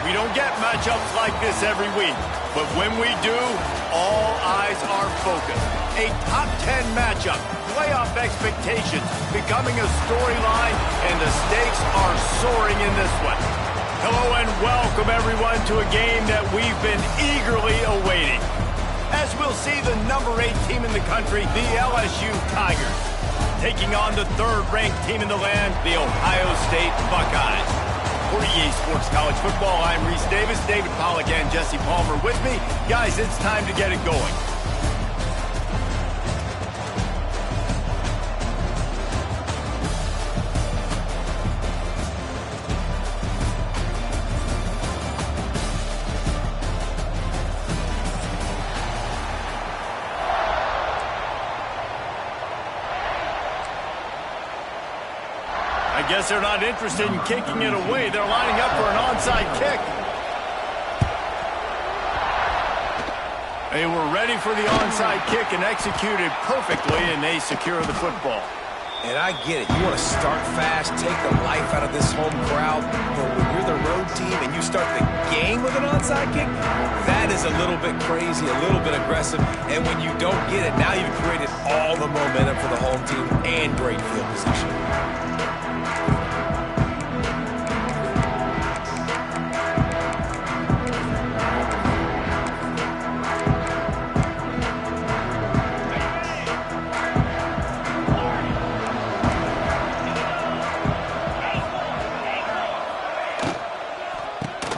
We don't get matchups like this every week, but when we do, all eyes are focused. A top 10 matchup, playoff expectations becoming a storyline, and the stakes are soaring in this one. Hello and welcome everyone to a game that we've been eagerly awaiting. As we'll see the number 8 team in the country, the LSU Tigers, taking on the third-ranked team in the land, the Ohio State Buckeyes. For EA Sports College Football, I'm Reese Davis, David Pollack, and Jesse Palmer with me. Guys, it's time to get it going. I guess they're not interested in kicking it away. They're lining up for an onside kick. They were ready for the onside kick and executed perfectly, and they secure the football. And I get it. You want to start fast, take the life out of this home crowd. But when you're the road team and you start the game with an onside kick, that is a little bit crazy, a little bit aggressive. And when you don't get it, now you've created all the momentum for the home team and great field position.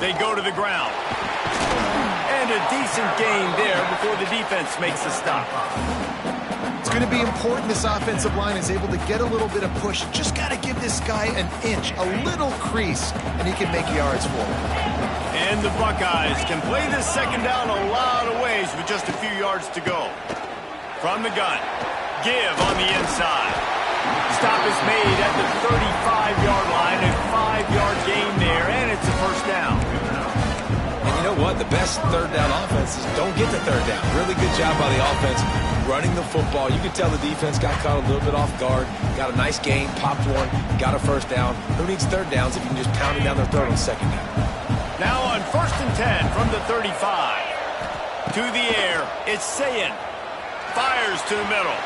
They go to the ground. And a decent gain there before the defense makes the stop. It's going to be important this offensive line is able to get a little bit of push. Just got to give this guy an inch, a little crease, and he can make yards for him. And the Buckeyes can play this second down a lot of ways with just a few yards to go. From the gun, give on the inside. Stop is made at the 35-yard line, a 5-yard gain there, and it's a first down. And you know what? The best third down offenses don't get the third down. Really good job by the offense running the football. You can tell the defense got caught a little bit off guard, got a nice gain, popped one, got a first down. Who needs third downs if you can just pound it down their throat on second down? Now on 1st and 10 from the 35. To the air, it's Sayin. Fires to the middle.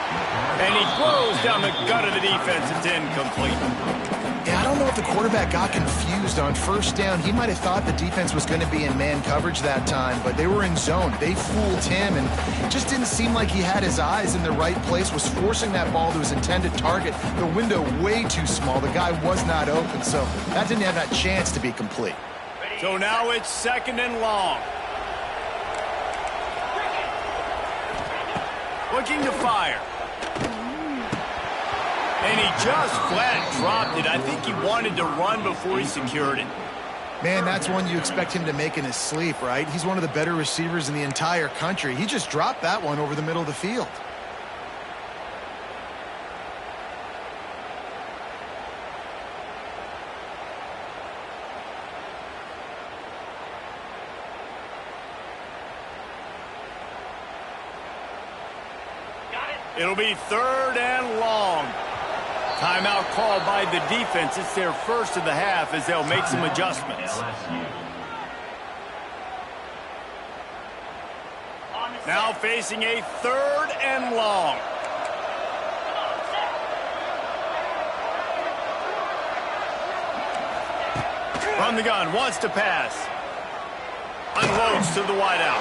And he throws down the gut of the defense. It's incomplete. Yeah, I don't know if the quarterback got confused on first down. He might have thought the defense was going to be in man coverage that time, but they were in zone. They fooled him, and it just didn't seem like he had his eyes in the right place, was forcing that ball to his intended target. The window way too small. The guy was not open, so that didn't have that chance to be complete. So now it's 2nd and long. Looking to fire. And he just flat dropped it. I think he wanted to run before he secured it. Man, that's one you expect him to make in his sleep, right? He's one of the better receivers in the entire country. He just dropped that one over the middle of the field. It'll be 3rd and long. Timeout called by the defense. It's their first of the half as they'll make some adjustments. Now facing a 3rd and long. From the gun, wants to pass. Unloads to the wideout.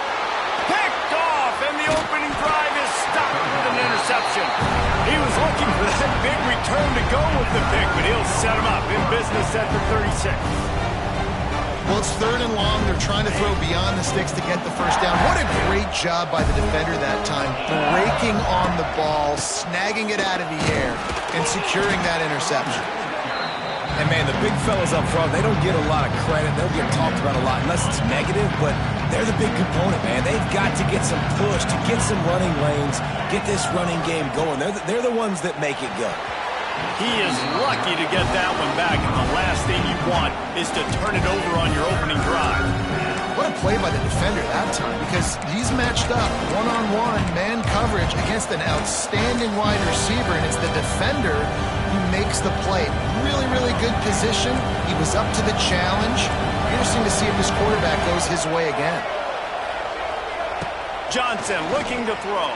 Picked off, and the opening drive is stopped with an interception. He was looking for that big return to go with the pick, but he'll set him up in business at the 36. Well, it's 3rd and long. They're trying to throw beyond the sticks to get the first down. What a great job by the defender that time, breaking on the ball, snagging it out of the air, and securing that interception. And, man, the big fellas up front, they don't get a lot of credit. They don't get talked about a lot unless it's negative, but they're the big component, man. They've got to get some push, to get some running lanes, get this running game going. They're the ones that make it go. He is lucky to get that one back, and the last thing you want is to turn it over on your opening drive. What a play by the defender that time, because he's matched up one-on-one man coverage against an outstanding wide receiver, and it's the defender who makes the play. Really, really good position. He was up to the challenge, interesting to see if this quarterback goes his way again. Johnson looking to throw.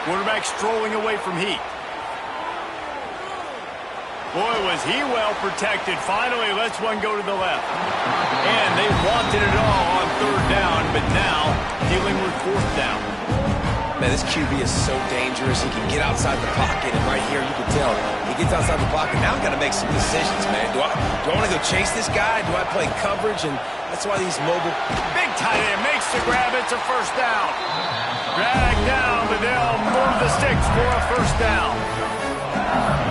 Quarterback strolling away from heat. Boy, was he well protected. Finally lets one go to the left. And they wanted it all on third down, but now dealing with fourth down. Man, this QB is so dangerous. He can get outside the pocket, and right here you can tell he gets outside the pocket. Now I've got to make some decisions, man. Do I want to go chase this guy? Do I play coverage? And that's why these mobile... Big tight end makes the grab. It's a first down. Drag down, but they'll move the sticks for a first down.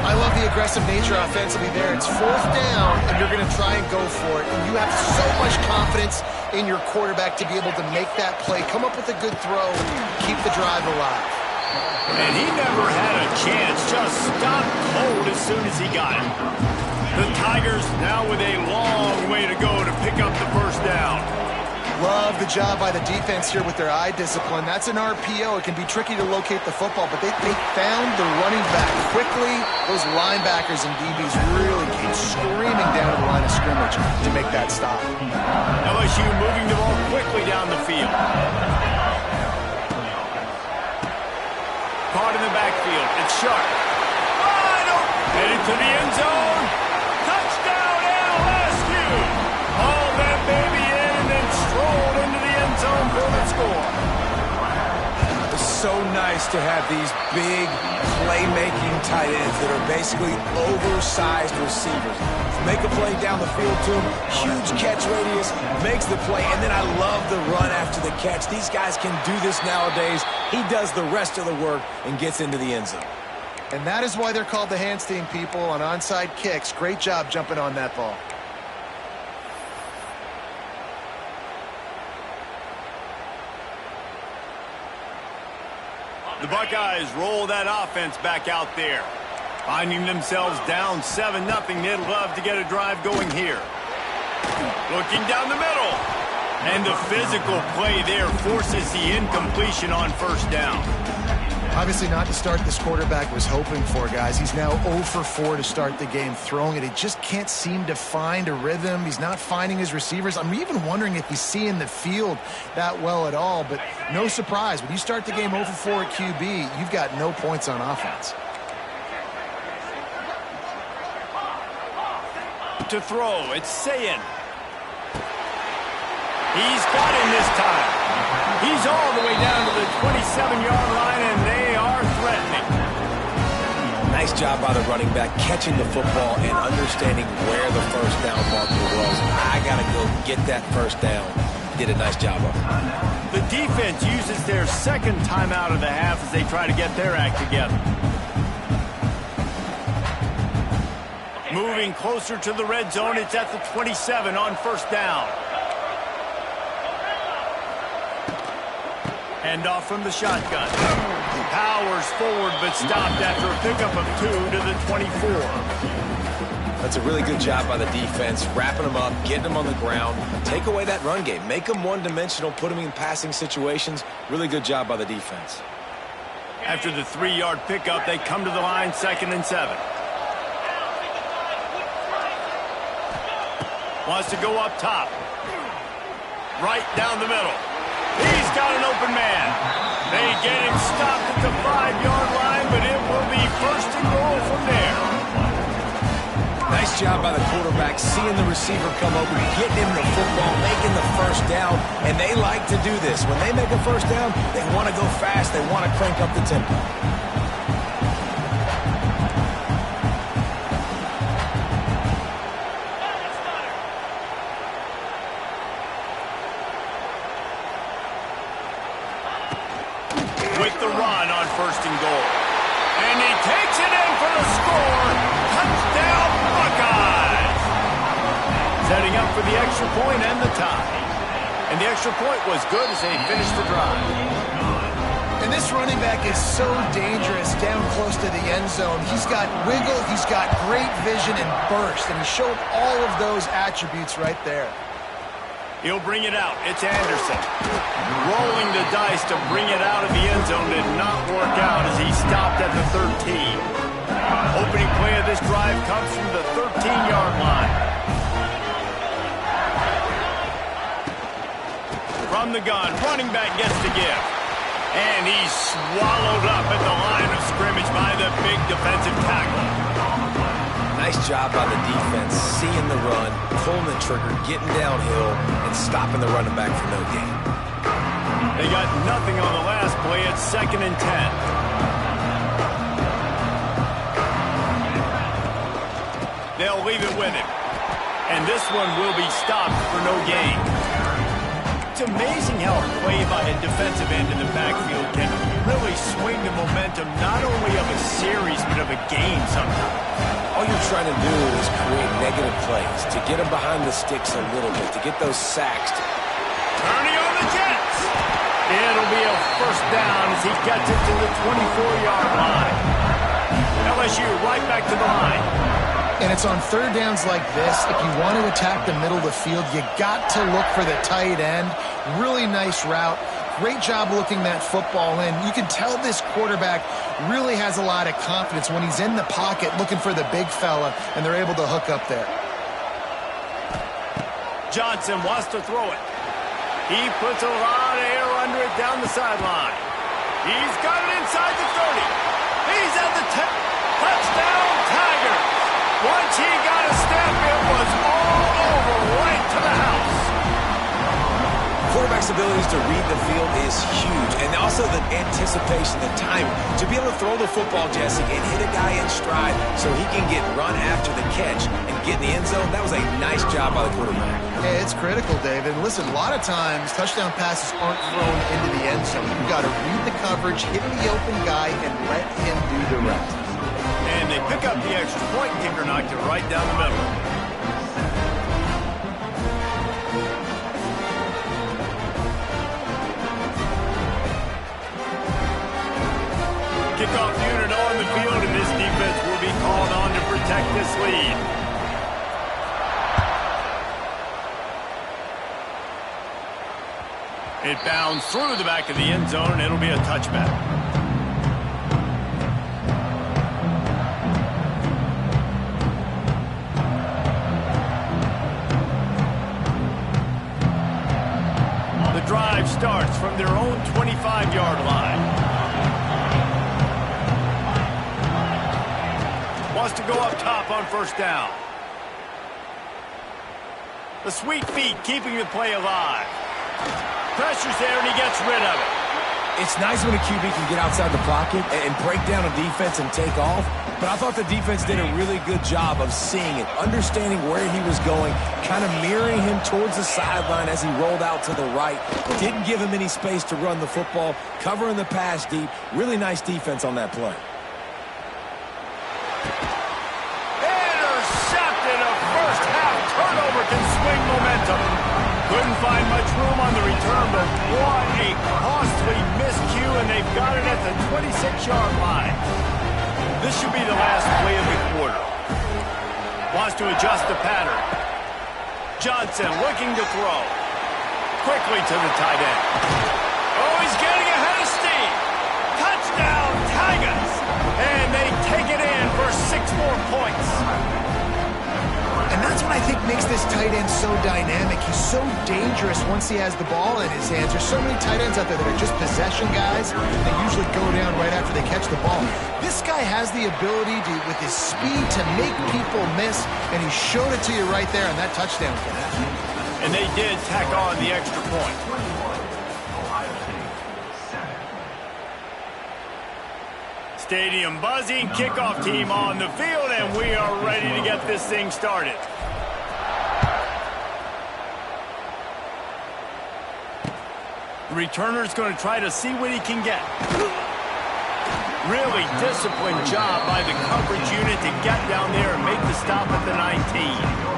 I love the aggressive nature offensively there. It's fourth down, and you're going to try and go for it. And you have so much confidence in your quarterback to be able to make that play, come up with a good throw, keep the drive alive. And he never had a chance, just stopped cold as soon as he got it. The Tigers now with a long way to go to pick up the first down. Love the job by the defense here with their eye discipline. That's an RPO. It can be tricky to locate the football, but they found the running back quickly. Those linebackers and DBs really came screaming down to the line of scrimmage to make that stop. LSU moving the ball quickly down the field. Caught in the backfield. It's Sharp. Wide open. Headed to the end zone. Touchdown, LSU. All that baby in and then strolled into the end zone for the score. It's so nice to have these big playmaking tight ends that are basically oversized receivers. Make a play down the field to him, huge catch radius, makes the play, and then I love the run after the catch. These guys can do this nowadays. He does the rest of the work and gets into the end zone. And that is why they're called the Handstein people on onside kicks. Great job jumping on that ball. The Buckeyes roll that offense back out there. Finding themselves down 7-0, they'd love to get a drive going here. Looking down the middle. And the physical play there forces the incompletion on first down. Obviously not the start this quarterback was hoping for, guys. He's now 0 for 4 to start the game throwing it. He just can't seem to find a rhythm. He's not finding his receivers. I'm even wondering if he's seeing the field that well at all. But no surprise. When you start the game 0 for 4 at QB, you've got no points on offense. To throw, it's Sayin. He's got him this time. He's all the way down to the 27-yard line, and they are threatening. Nice job by the running back, catching the football and understanding where the first down marker was. I got to go get that first down. Did a nice job of it. The defense uses their second timeout of the half as they try to get their act together. Moving closer to the red zone, it's at the 27 on first down. Hand off from the shotgun. Powers forward, but stopped after a pickup of 2 to the 24. That's a really good job by the defense, wrapping them up, getting them on the ground. Take away that run game. Make them one-dimensional, put them in passing situations. Really good job by the defense. After the 3-yard pickup, they come to the line, 2nd and 7. Wants to go up top. Right down the middle. He's got an open man. They get him stopped at the 5-yard line, but it will be 1st and goal from there. Nice job by the quarterback, seeing the receiver come open, getting him the football, making the first down, and they like to do this. When they make a first down, they want to go fast. They want to crank up the tempo. With the run on 1st and goal. And he takes it in for the score. Touchdown, Buckeyes! Setting up for the extra point and the tie. And the extra point was good as they finished the drive. And this running back is so dangerous down close to the end zone. He's got wiggle, he's got great vision and burst, and he showed all of those attributes right there. He'll bring it out. It's Anderson. Rolling the dice to bring it out of the end zone did not work out as he stopped at the 13. Opening play of this drive comes from the 13-yard line. From the gun, running back gets the give. And he's swallowed up at the line of scrimmage by the big defensive tackle. Nice job by the defense, seeing the run, pulling the trigger, getting downhill, and stopping the running back for no gain. They got nothing on the last play. It's 2nd and 10. They'll leave it with him. And this one will be stopped for no gain. It's amazing how a play by a defensive end in the backfield can really swing the momentum not only of a series but of a game sometimes. All you're trying to do is create negative plays, to get them behind the sticks a little bit, to get those sacks. Turning on the Jets. It'll be a first down as he gets it to the 24-yard line. LSU right back to the line. And it's on third downs like this. If you want to attack the middle of the field, you got to look for the tight end. Really nice route. Great job looking that football in. You can tell this quarterback really has a lot of confidence when he's in the pocket looking for the big fella, and they're able to hook up there. Johnson wants to throw it. He puts a lot of air under it down the sideline. He's got it inside the 30. He's at the 10. Touchdown, Tigers. Once he got a step, it was all over, right to the house. Quarterback's abilities to read the field is huge, and also the anticipation, the timing. To be able to throw the football, Jesse, and hit a guy in stride so he can get run after the catch and get in the end zone, that was a nice job by the quarterback. Yeah, it's critical, David. Listen, a lot of times touchdown passes aren't thrown into the end zone. You've got to read the coverage, hit the open guy, and let him do the rest. And they pick up the extra point. Kicker knocked it right down the middle. Kickoff unit on the field, and this defense will be called on to protect this lead. It bounds through the back of the end zone, and it'll be a touchback. The drive starts from their own 25-yard line. Wants to go up top on first down. The sweet feet keeping the play alive. Pressure's there and he gets rid of it. It's nice when a QB can get outside the pocket and break down a defense and take off, but I thought the defense did a really good job of seeing it, understanding where he was going, kind of mirroring him towards the sideline as he rolled out to the right. Didn't give him any space to run the football, covering the pass deep. Really nice defense on that play. Intercepted. A first half turnover can swing momentum. Couldn't find much room on the return, but what a costly miscue, and they've got it at the 26-yard line. This should be the last play of the quarter. Wants to adjust the pattern. Johnson looking to throw. Quickly to the tight end. Oh, he's getting ahead of steam. Touchdown, Tigers. And they take it in for 6 more points. And that's what I think makes this tight end so dynamic. He's so dangerous once he has the ball in his hands. There's so many tight ends out there that are just possession guys. They usually go down right after they catch the ball. This guy has the ability to, with his speed, to make people miss, and he showed it to you right there on that touchdown catch. And they did tack on the extra point. Stadium buzzing, kickoff team on the field, and we are ready to get this thing started. The returner's going to try to see what he can get. Really disciplined job by the coverage unit to get down there and make the stop at the 19.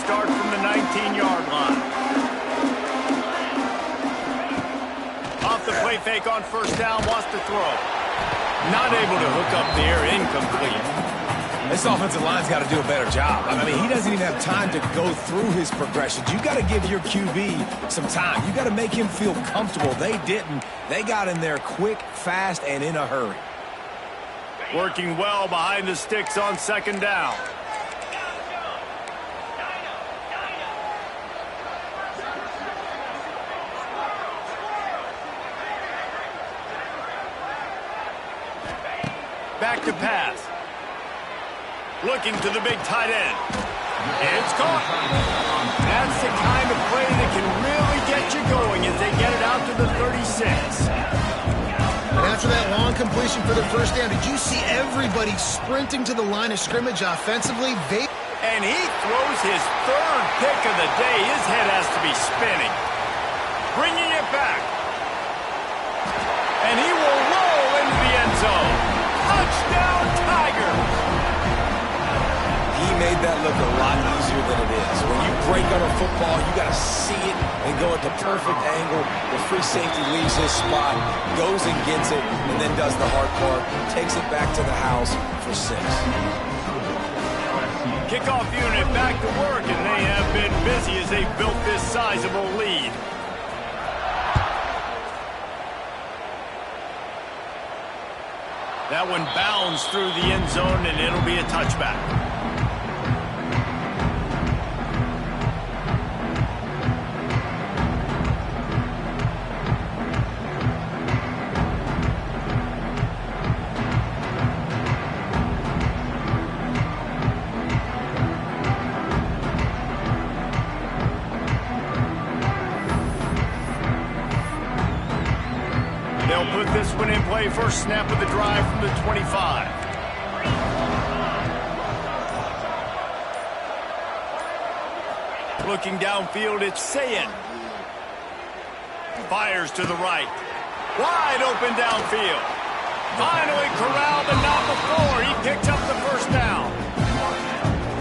Start from the 19-yard line. Off the play fake on first down, wants to throw. Not able to hook up there, incomplete. This offensive line's got to do a better job. I mean, he doesn't even have time to go through his progressions. You got to give your QB some time. You got to make him feel comfortable. They didn't. They got in there quick, fast, and in a hurry. Working well behind the sticks on second down. Back to pass. Looking to the big tight end. It's caught. That's the kind of play that can really get you going as they get it out to the 36. And after that long completion for the first down, did you see everybody sprinting to the line of scrimmage offensively? And he throws his third pick of the day. His head has to be spinning. Bringing it back. And he will roll into the end zone. Touchdown, Tiger! He made that look a lot easier than it is. When you break on a football, you got to see it and go at the perfect angle. The free safety leaves his spot, goes and gets it, and then does the hard part, takes it back to the house for 6. Kickoff unit back to work, and they have been busy as they built this sizable lead. That one bounds through the end zone, and it'll be a touchback. They'll put this one in play. First snap of the drive from the 25. Looking downfield, it's Sayin. Fires to the right. Wide open downfield. Finally corralled, but not before. He picks up the first down.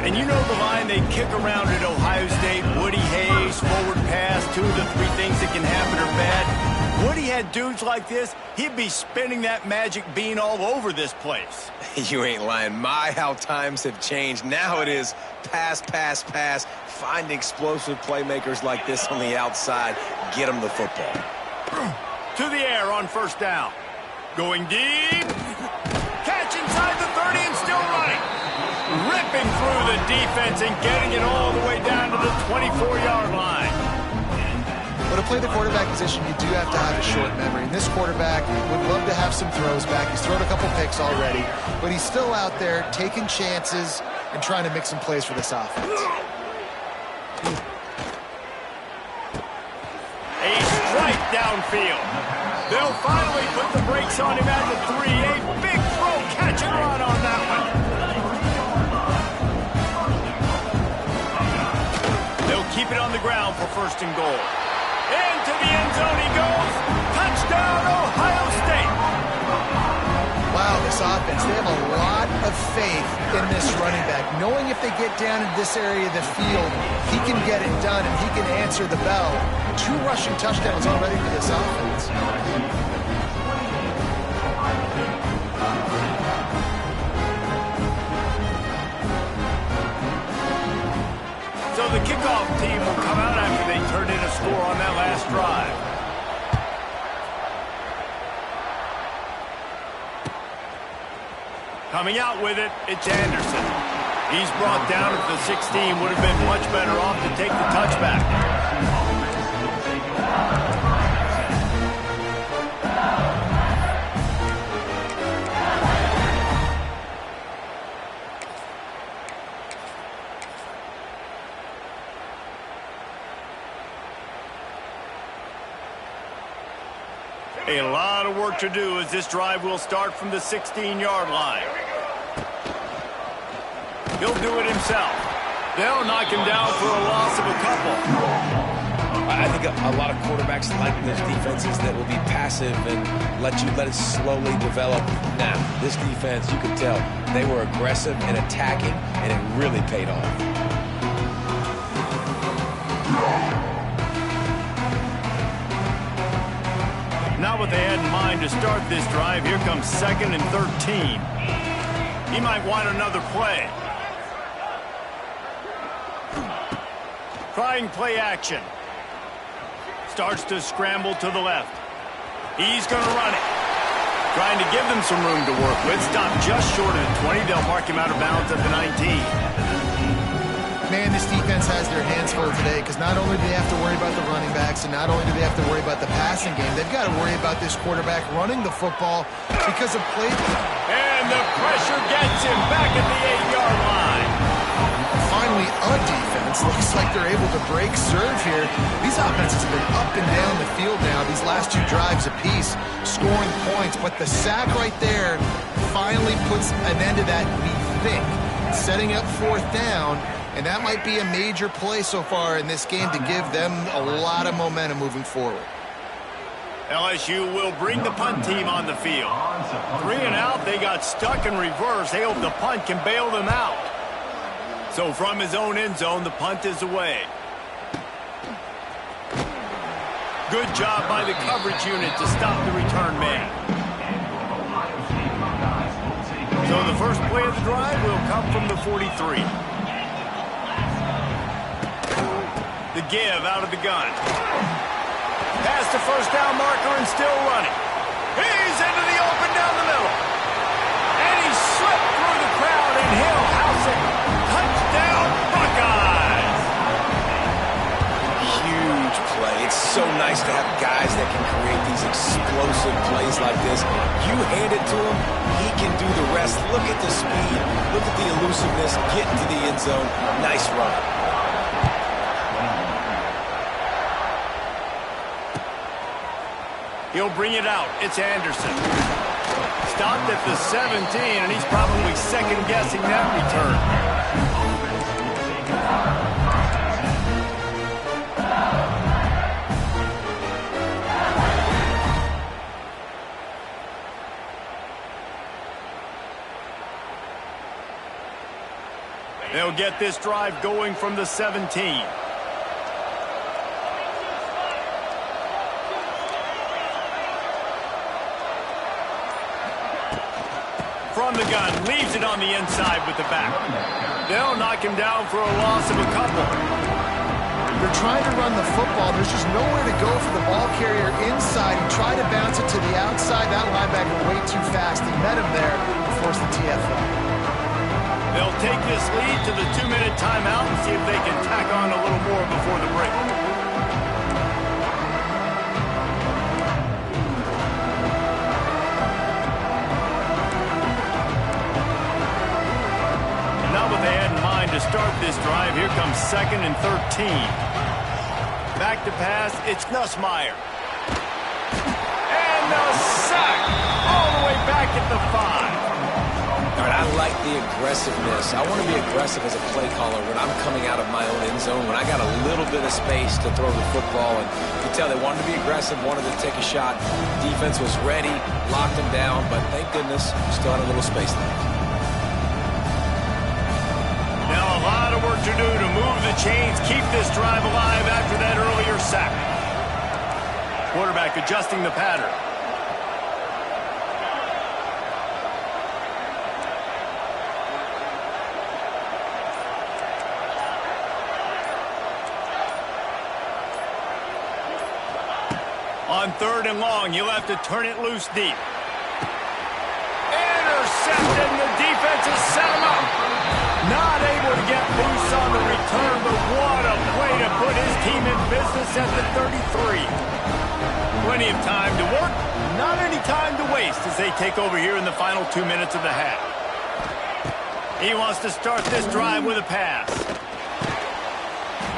And you know the line they kick around at Ohio State. Woody Hayes, forward pass, 2 of the 3 things that can happen are bad. Woody had dudes like this, he'd be spinning that magic bean all over this place. You ain't lying. My, how times have changed. Now it is pass, pass, pass. Find explosive playmakers like this on the outside. Get them the football. To the air on first down. Going deep. Catch inside the 30 and still running. Ripping through the defense and getting it all the way down to the 24-yard line. But to play the quarterback position, you do have to have a short memory. And this quarterback would love to have some throws back. He's thrown a couple picks already, but he's still out there taking chances and trying to make some plays for this offense. A strike downfield. They'll finally put the brakes on him at the 3. A big throw, catch and run on that one. They'll keep it on the ground for first and goal. Into the end zone he goes. Touchdown, Ohio State. Wow, this offense, they have a lot of faith in this running back. Knowing if they get down in this area of the field, he can get it done and he can answer the bell. 2 rushing touchdowns already for this offense. So the kickoff team will come out after they turned in a score on that last drive. Coming out with it, it's Anderson. He's brought down at the 16. Would have been much better off to take the touchback. A lot of work to do as this drive will start from the 16-yard line. He'll do it himself. They'll knock him down for a loss of a couple. I think a lot of quarterbacks like those defenses that will be passive and let it slowly develop. Now, this defense, you could tell, they were aggressive and attacking, and it really paid off. Not what they had in mind to start this drive. Here comes 2nd and 13. He might want another play. Trying play action. Starts to scramble to the left. He's going to run it. Trying to give them some room to work with. Stopped just short of the 20. They'll mark him out of bounds at the 19. Man, this defense has their hands full today because not only do they have to worry about the running backs and not only do they have to worry about the passing game, they've got to worry about this quarterback running the football because of play. And the pressure gets him back at the 8-yard line. Finally, a defense. Looks like they're able to break serve here. These offenses have been up and down the field now, these last two drives apiece, scoring points. But the sack right there finally puts an end to that, we think, setting up fourth down. And that might be a major play so far in this game to give them a lot of momentum moving forward. LSU will bring the punt team on the field. 3 and out, they got stuck in reverse. They hope the punt can bail them out. So from his own end zone, the punt is away. Good job by the coverage unit to stop the return man. So the first play of the drive will come from the 43. The give out of the gun. Past the first down marker and still running. He's into the open down the middle. And he slipped through the crowd and he'll house it. Touchdown, Buckeyes! Huge play. It's so nice to have guys that can create these explosive plays like this. You hand it to him, he can do the rest. Look at the speed. Look at the elusiveness. Get into the end zone. Nice run. He'll bring it out. It's Anderson. Stopped at the 17, and he's probably second-guessing that return. They'll get this drive going from the 17. From the gun, leaves it on the inside with the back. They'll knock him down for a loss of a couple. They're trying to run the football. There's just nowhere to go for the ball carrier inside. He tried to bounce it to the outside. That linebacker way too fast. He met him there and forced the TFL. They'll take this lead to the 2-minute timeout and see if they can tack on a little more before the break. To start this drive, here comes 2nd and 13. Back to pass, it's Nussmeier. And the sack all the way back at the 5. All right, I like the aggressiveness. I want to be aggressive as a play caller when I'm coming out of my own end zone, when I got a little bit of space to throw the football. And you can tell they wanted to be aggressive, wanted to take a shot. Defense was ready, locked them down, but thank goodness, still had a little space there. Now a lot of work to do to move the chains, keep this drive alive after that earlier sack. Quarterback adjusting the pattern. On 3rd and long, you'll have to turn it loose deep. Intercepted, and the defense has set him up. Not able to get loose on the return, but what a play to put his team in business at the 33. Plenty of time to work, not any time to waste as they take over here in the final 2 minutes of the half. He wants to start this drive with a pass.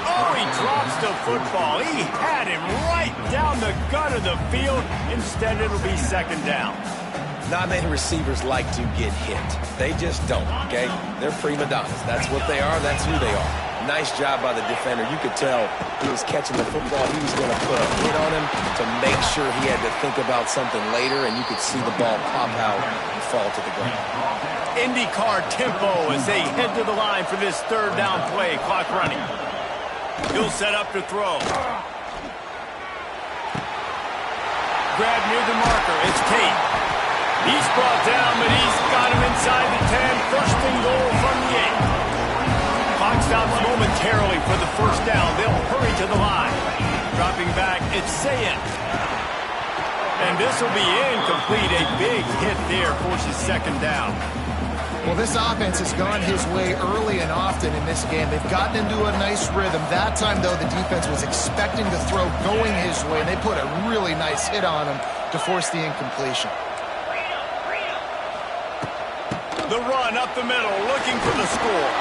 Oh, he drops the football. He had him right down the gut of the field. Instead, it'll be 2nd down. Not many receivers like to get hit. They just don't, okay? They're prima donnas. That's what they are. That's who they are. Nice job by the defender. You could tell he was catching the football. He was going to put a hit on him to make sure he had to think about something later, and you could see the ball pop out and fall to the ground. IndyCar tempo as they head to the line for this 3rd down play. Clock running. He'll set up to throw. Grab near the marker. It's Tate. He's brought down, but he's got him inside the 10, stepping back. It's saying. And this will be incomplete. A big hit there forces second down. Well, this offense has gone his way early and often in this game. They've gotten into a nice rhythm. That time, though, the defense was expecting the throw going his way, and they put a really nice hit on him to force the incompletion. The run up the middle, looking for the score.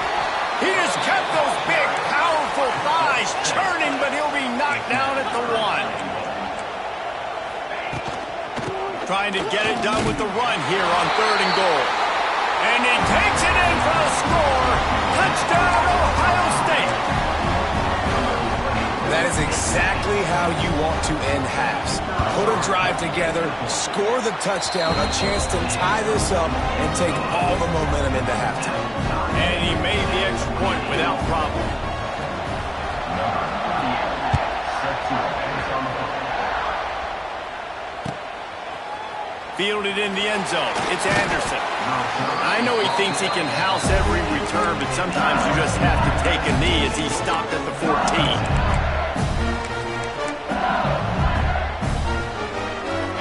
He just kept those big, powerful thighs churning, but he'll be knocked down at the 1. Trying to get it done with the run here on 3rd and goal. And he takes it in for the score. Touchdown, Ohio State. That is exactly how you want to end halves. Put a drive together, score the touchdown, a chance to tie this up, and take all the momentum into halftime. And he made the extra point without problem. Fielded in the end zone. It's Anderson. I know he thinks he can house every return, but sometimes you just have to take a knee as he stopped at the 14.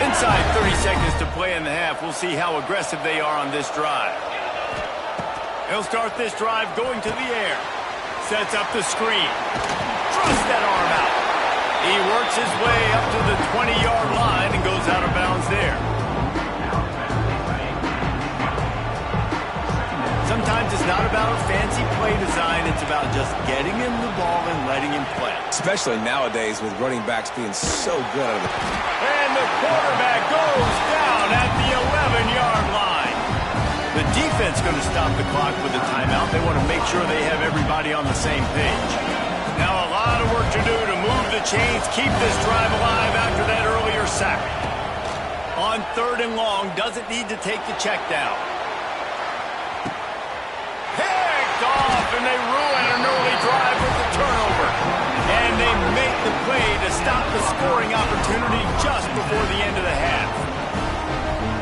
Inside 30 seconds to play in the half. We'll see how aggressive they are on this drive. He'll start this drive going to the air. Sets up the screen. Thrusts that arm out. He works his way up to the 20-yard line and goes out of bounds there. Sometimes it's not about a fancy play design. It's about just getting him the ball and letting him play. Especially nowadays with running backs being so good at it. And the quarterback goes down at the 11-yard line. The defense going to stop the clock with a timeout. They want to make sure they have everybody on the same page. Now a lot of work to do to move the chains, keep this drive alive after that earlier sack. On 3rd and long, doesn't need to take the check down. Off, and they ruin an early drive with the turnover. And they make the play to stop the scoring opportunity just before the end of the half.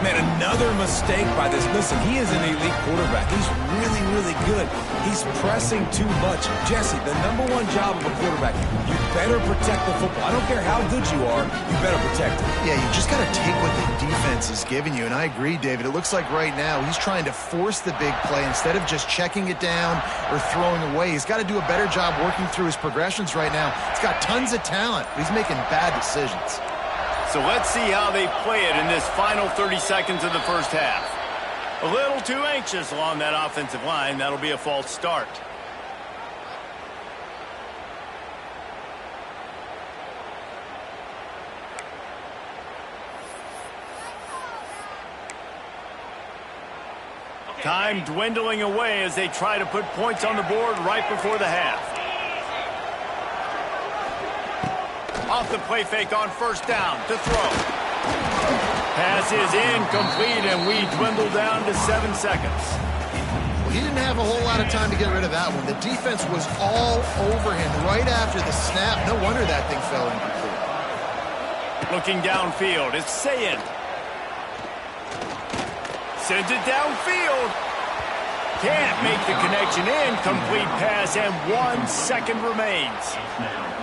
Man, another mistake by this. Listen, he is an elite quarterback. He's really, really good. He's pressing too much. Jesse, the #1 job of a quarterback, you better protect the football. I don't care how good you are, you better protect it. Yeah, you just got to take what the defense is giving you. And I agree, David. It looks like right now he's trying to force the big play instead of just checking it down or throwing away. He's got to do a better job working through his progressions right now. He's got tons of talent, but he's making bad decisions. So let's see how they play it in this final 30 seconds of the first half. A little too anxious along that offensive line. That'll be a false start. Time dwindling away as they try to put points on the board right before the half. Off the play fake on 1st down to throw. Pass is incomplete, and we dwindle down to 7 seconds. Well, he didn't have a whole lot of time to get rid of that one. The defense was all over him right after the snap. No wonder that thing fell incomplete. Looking downfield, it's Sayed. Sends it downfield. Can't make the connection. Incomplete pass, and 1 second remains.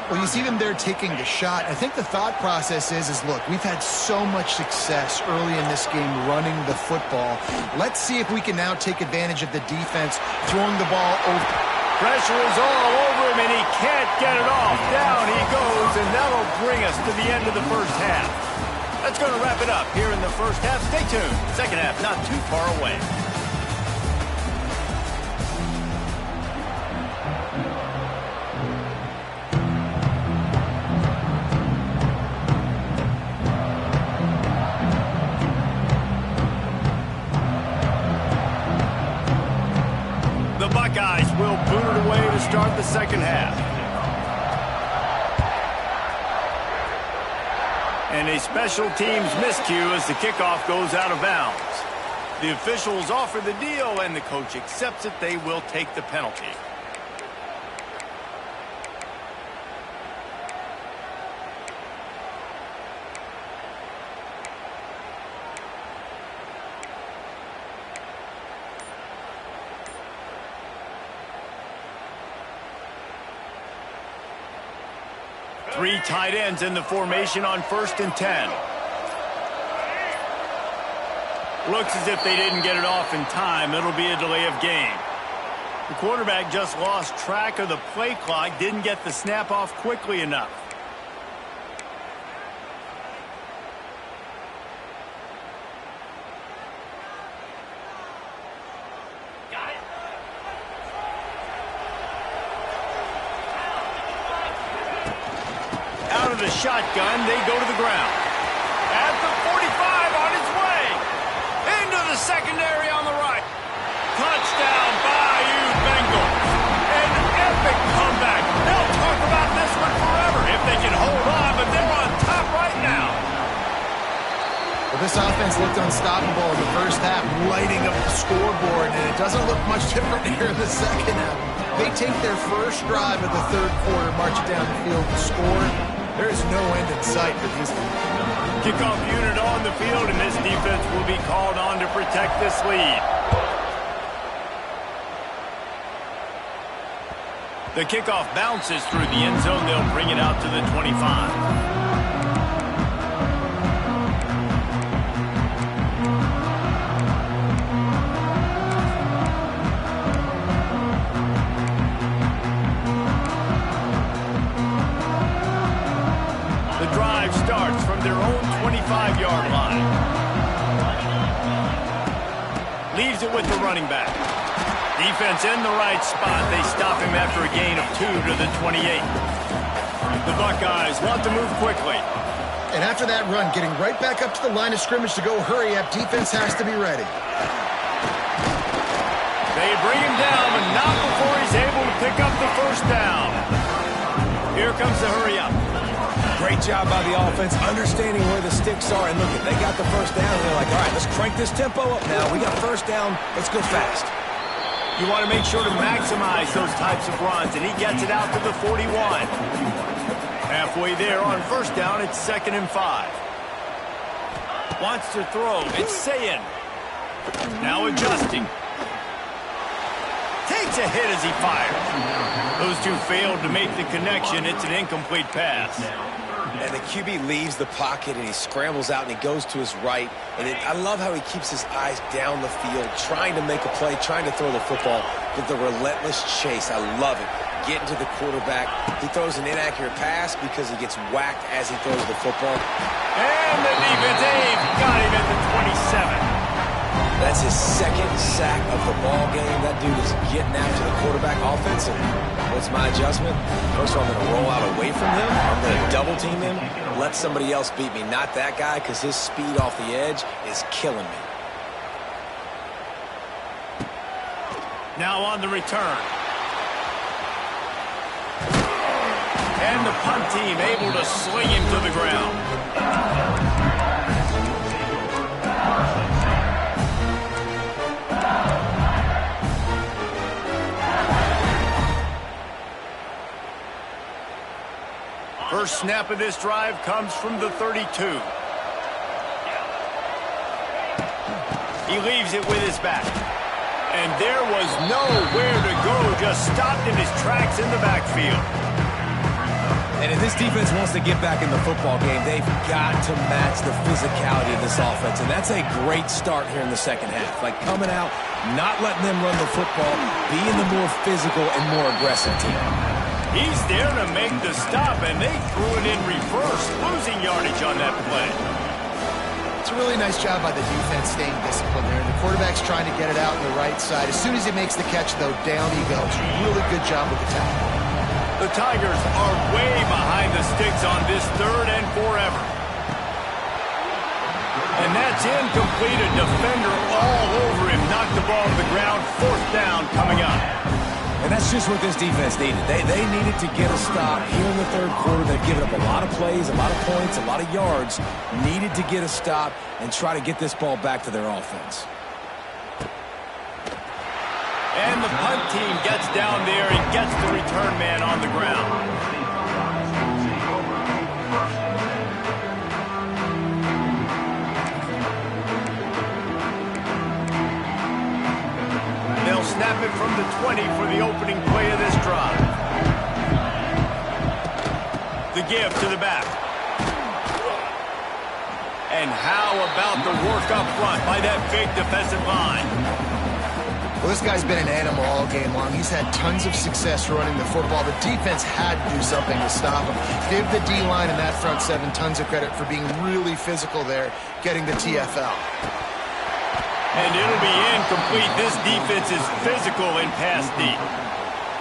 Well, you see them there taking the shot. I think the thought process is look, we've had so much success early in this game running the football. Let's see if we can now take advantage of the defense throwing the ball over. Pressure is all over him, and he can't get it off. Down he goes, and that'll bring us to the end of the first half. That's going to wrap it up here in the first half. Stay tuned. Second half not too far away. The Buckeyes will boot it away to start the second half. And a special teams miscue as the kickoff goes out of bounds. The officials offer the deal, and the coach accepts it. They will take the penalty. Three tight ends in the formation on 1st and 10. Looks as if they didn't get it off in time. It'll be a delay of game. The quarterback just lost track of the play clock, didn't get the snap off quickly enough. Out of the shotgun, they go to the ground. At the 45, on his way. Into the secondary on the right. Touchdown, Bayou Bengals. An epic comeback. They'll talk about this one forever if they can hold on, but they're on top right now. Well, this offense looked unstoppable in the first half, lighting up the scoreboard, and it doesn't look much different here in the second half. They take their first drive of the third quarter, march it down the field and score. There is no end in sight for these people. Kickoff unit on the field, and this defense will be called on to protect this lead. The kickoff bounces through the end zone. They'll bring it out to the 25. Starts from their own 25-yard line. Leaves it with the running back. Defense in the right spot. They stop him after a gain of 2 to the 28. The Buckeyes want to move quickly. And after that run, getting right back up to the line of scrimmage to go hurry up, defense has to be ready. They bring him down, but not before he's able to pick up the first down. Here comes the hurry up. Great job by the offense, understanding where the sticks are. And look, they got the first down. And they're like, all right, let's crank this tempo up now. We got first down. Let's go fast. You want to make sure to maximize those types of runs, and he gets it out to the 41. Halfway there on first down, it's 2nd and 5. Wants to throw. It's Sayin. Now adjusting. Takes a hit as he fires. Those two failed to make the connection. It's an incomplete pass. And the QB leaves the pocket, and he scrambles out, and he goes to his right. And I love how he keeps his eyes down the field, trying to make a play, trying to throw the football with the relentless chase. I love it. Getting to the quarterback. He throws an inaccurate pass because he gets whacked as he throws the football. And the defense got him at the 27. That's his 2nd sack of the ball game. That dude is getting after the quarterback offensive. What's my adjustment? First of all, I'm going to roll out away from him. I'm going to double team him. Let somebody else beat me, not that guy, because his speed off the edge is killing me. Now on the return. And the punt team able to sling him to the ground. First snap of this drive comes from the 32. He leaves it with his back. And there was nowhere to go, just stopped in his tracks in the backfield. And if this defense wants to get back in the football game, they've got to match the physicality of this offense. And that's a great start here in the second half. Like coming out, not letting them run the football, being the more physical and more aggressive team. He's there to make the stop, and they threw it in reverse, losing yardage on that play. It's a really nice job by the defense staying disciplined there. The quarterback's trying to get it out on the right side. As soon as he makes the catch, though, down he goes. Really good job with the tackle. The Tigers are way behind the sticks on this 3rd and forever. And that's incomplete. A defender all over him. Knocked the ball to the ground. 4th down coming up. And that's just what this defense needed. They needed to get a stop here in the third quarter. They've given up a lot of plays, a lot of points, a lot of yards. Needed to get a stop and try to get this ball back to their offense. And the punt team gets down there and gets the return man on the ground. They'll snap it from the 20 for the opening play of this drive. The give to the back. And how about the work up front by that big defensive line? Well, this guy's been an animal all game long. He's had tons of success running the football. The defense had to do something to stop him. Give the D-line and that front seven tons of credit for being really physical there, getting the TFL. And it'll be incomplete. This defense is physical in pass deep.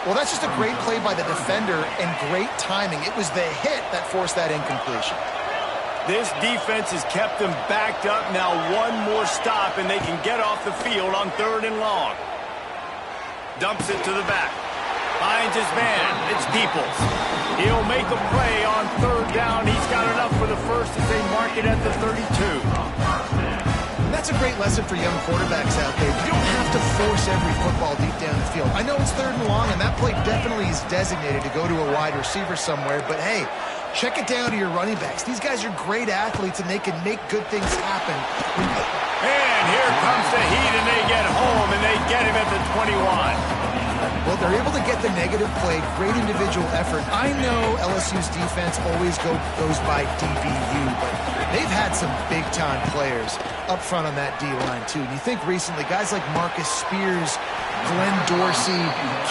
Well, that's just a great play by the defender and great timing. It was the hit that forced that incompletion. This defense has kept them backed up. Now one more stop, and they can get off the field on 3rd and long. Dumps it to the back. Finds his man. It's Peoples. He'll make a play on 3rd down. He's got enough for the first as they mark it at the 32. That's a great lesson for young quarterbacks out there. You don't have to force every football deep down the field. I know it's 3rd and long, and that play definitely is designated to go to a wide receiver somewhere, but hey, check it down to your running backs. These guys are great athletes, and they can make good things happen. And here comes the heat, and they get home, and they get him at the 21. Well, they're able to get the negative play, great individual effort. I know LSU's defense always goes by DBU, but they've had some big-time players up front on that D-line, too. And you think recently, guys like Marcus Spears, Glenn Dorsey,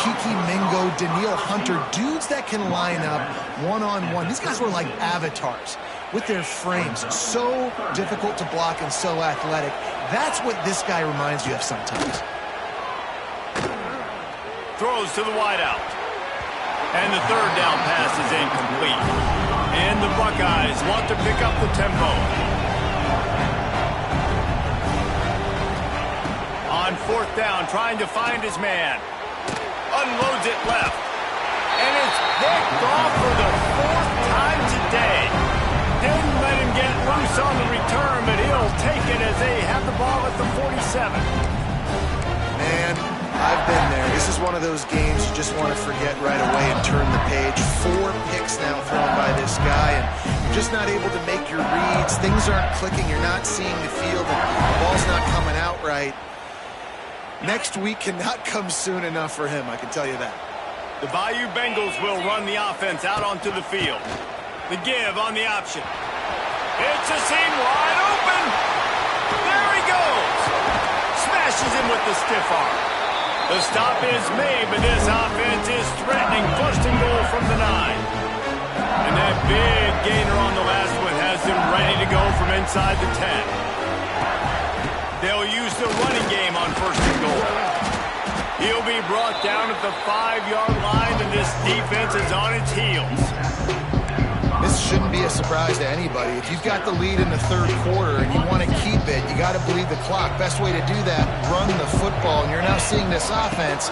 Kiki Mingo, Daniil Hunter, dudes that can line up one-on-one. These guys were like avatars with their frames. So difficult to block and so athletic. That's what this guy reminds you of sometimes. Throws to the wideout. And the 3rd down pass is incomplete. And the Buckeyes want to pick up the tempo. On 4th down, trying to find his man. Unloads it left. And it's picked off for the 4th time today. Didn't let him get loose on the return, but he'll take it as they have the ball at the 47. Man, I've been there. This is one of those games you just want to forget right away and turn the page. 4 picks now thrown by this guy, and you're just not able to make your reads. Things aren't clicking. You're not seeing the field, and the ball's not coming out right. Next week cannot come soon enough for him, I can tell you that. The Bayou Bengals will run the offense out onto the field. The give on the option. It's a seam wide open. There he goes. Smashes him with the stiff arm. The stop is made, but this offense is threatening 1st and goal from the 9. And that big gainer on the last one has them ready to go from inside the 10. They'll use the running game on 1st and goal. He'll be brought down at the 5-yard line, and this defense is on its heels. This shouldn't be a surprise to anybody. If you've got the lead in the 3rd quarter and you want to keep it, you got to bleed the clock. Best way to do that, run the football. And you're now seeing this offense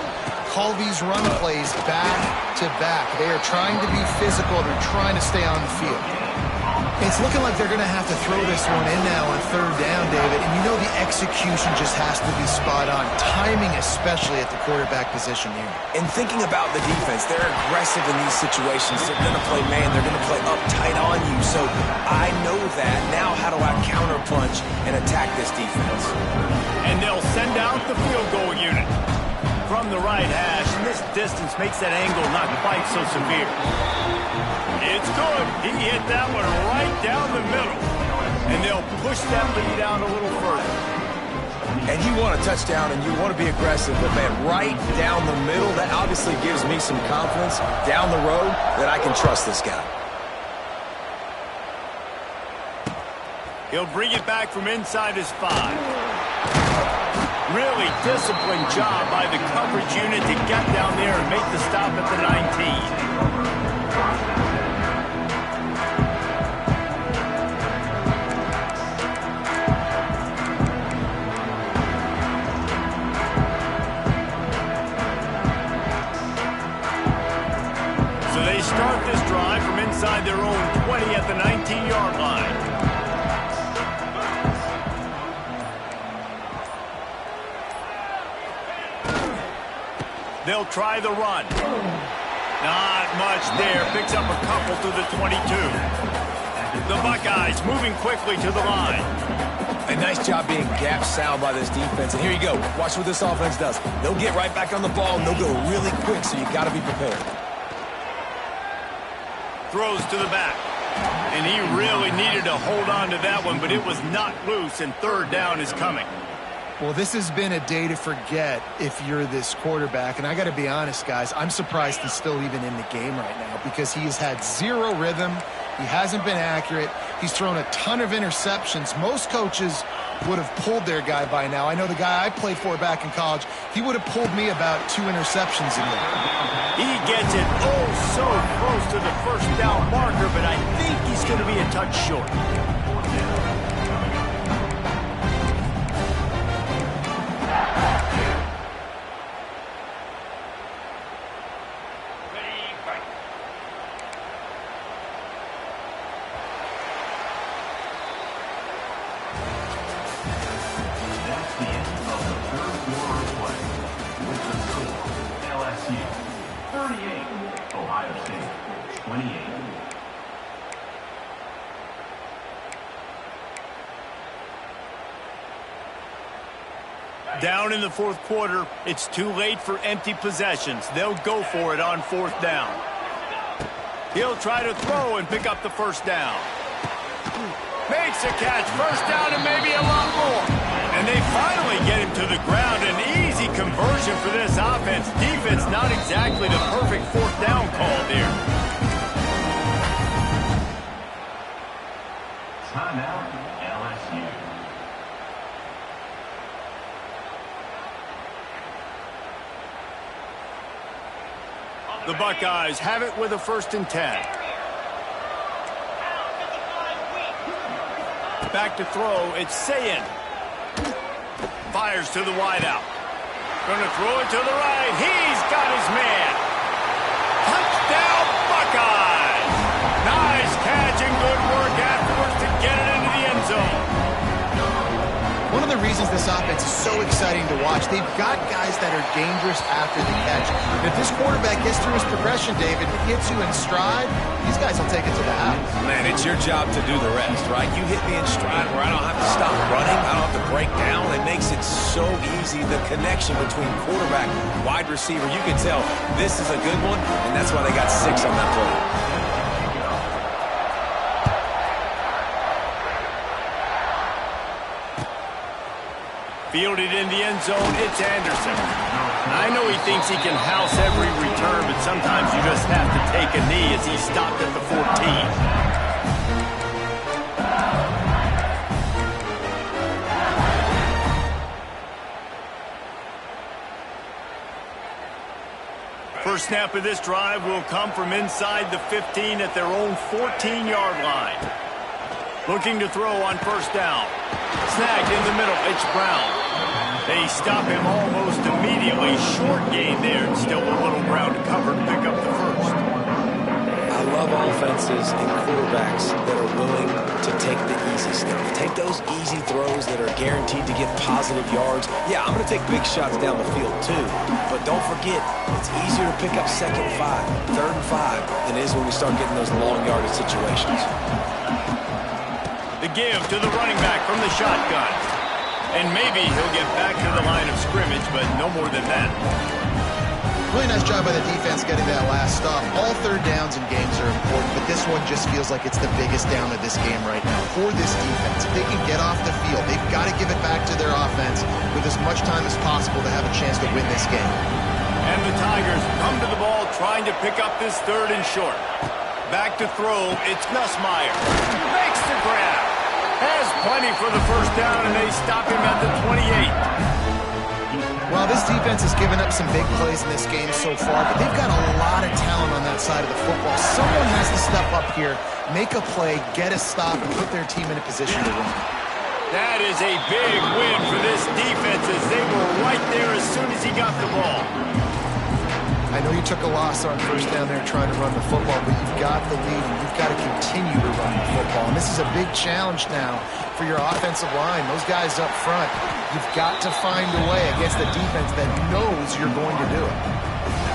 call these run plays back to back. They are trying to be physical. They're trying to stay on the field. It's looking like they're going to have to throw this one in now on 3rd down, David. And you know the execution just has to be spot on. Timing especially at the quarterback position here. And thinking about the defense, they're aggressive in these situations. They're going to play man. They're going to play up tight on you. So I know that. Now how do I counterpunch and attack this defense? And they'll send out the field goal unit from the right hash. And this distance makes that angle not quite so severe. It's good. He hit that one right down the middle. And they'll push that lead out a little further. And you want a touchdown and you want to be aggressive, but man, right down the middle, that obviously gives me some confidence down the road that I can trust this guy. He'll bring it back from inside his 5. Really disciplined job by the coverage unit to get down there and make the stop at the 19. Start this drive from inside their own 20 at the 19-yard line. They'll try the run. Not much there. Picks up a couple to the 22. The Buckeyes moving quickly to the line. A nice job being gap sound by this defense. And here you go. Watch what this offense does. They'll get right back on the ball, and they'll go really quick, so you got to be prepared. Throws to the back. And he really needed to hold on to that one, but it was knocked loose, and third down is coming. Well, this has been a day to forget if you're this quarterback. And I got to be honest, guys, I'm surprised he's still even in the game right now because he has had zero rhythm. He hasn't been accurate. He's thrown a ton of interceptions. Most coaches would have pulled their guy by now. I know the guy I played for back in college, he would have pulled me about 2 interceptions a year. He gets it oh so close to the first down marker, but I think he's going to be a touch short. Down in the fourth quarter, it's too late for empty possessions. They'll go for it on fourth down. He'll try to throw and pick up the first down. Makes a catch, first down and maybe a lot more. And they finally get him to the ground. An easy conversion for this offense. Defense not exactly the perfect fourth down call there. Timeout, LSU. The Buckeyes have it with a 1st and 10. Back to throw, it's Sayin. Fires to the wideout. Gonna throw it to the right. He's got his man. Touchdown, Buckeyes! Nice catch and good work afterwards to get it into the end zone. One of the reasons this offense is so exciting to watch, they've got guys that are dangerous after the catch. And if this quarterback gets through his progression, David, hits you in stride, these guys will take it to the house. Man, it's your job to do the rest, right? You hit me in stride where I don't have to stop running. I don't have to break down. It makes it so easy. The connection between quarterback, wide receiver, you can tell this is a good one, and that's why they got 6 on that play. Fielded in the end zone, it's Anderson. I know he thinks he can house every return, but sometimes you just have to take a knee as he stopped at the 14. First snap of this drive will come from inside the 15 at their own 14-yard line. Looking to throw on first down. Snagged in the middle, it's Brown. They stop him almost immediately. Short gain there. Still a little ground to cover to pick up the first. I love offenses and quarterbacks that are willing to take the easy stuff. Take those easy throws that are guaranteed to get positive yards. Yeah, I'm going to take big shots down the field too. But don't forget, it's easier to pick up 2nd and 5, 3rd and 5 than it is when we start getting those long yardage situations. The give to the running back from the shotgun. And maybe he'll get back to the line of scrimmage, but no more than that. Really nice job by the defense getting that last stop. All 3rd downs in games are important, but this one just feels like it's the biggest down of this game right now for this defense. If they can get off the field, they've got to give it back to their offense with as much time as possible to have a chance to win this game. And the Tigers come to the ball trying to pick up this 3rd and short. Back to throw, it's Nussmeier. Makes the grab. Has plenty for the first down, and they stop him at the 28. Well, this defense has given up some big plays in this game so far, but they've got a lot of talent on that side of the football. Someone has to step up here, make a play, get a stop, and put their team in a position to win. That is a big win for this defense as they were right there as soon as he got the ball. I know you took a loss on first down there trying to run the football, but you've got the lead, and you've got to continue to run the football. And this is a big challenge now for your offensive line. Those guys up front, you've got to find a way against the defense that knows you're going to do it.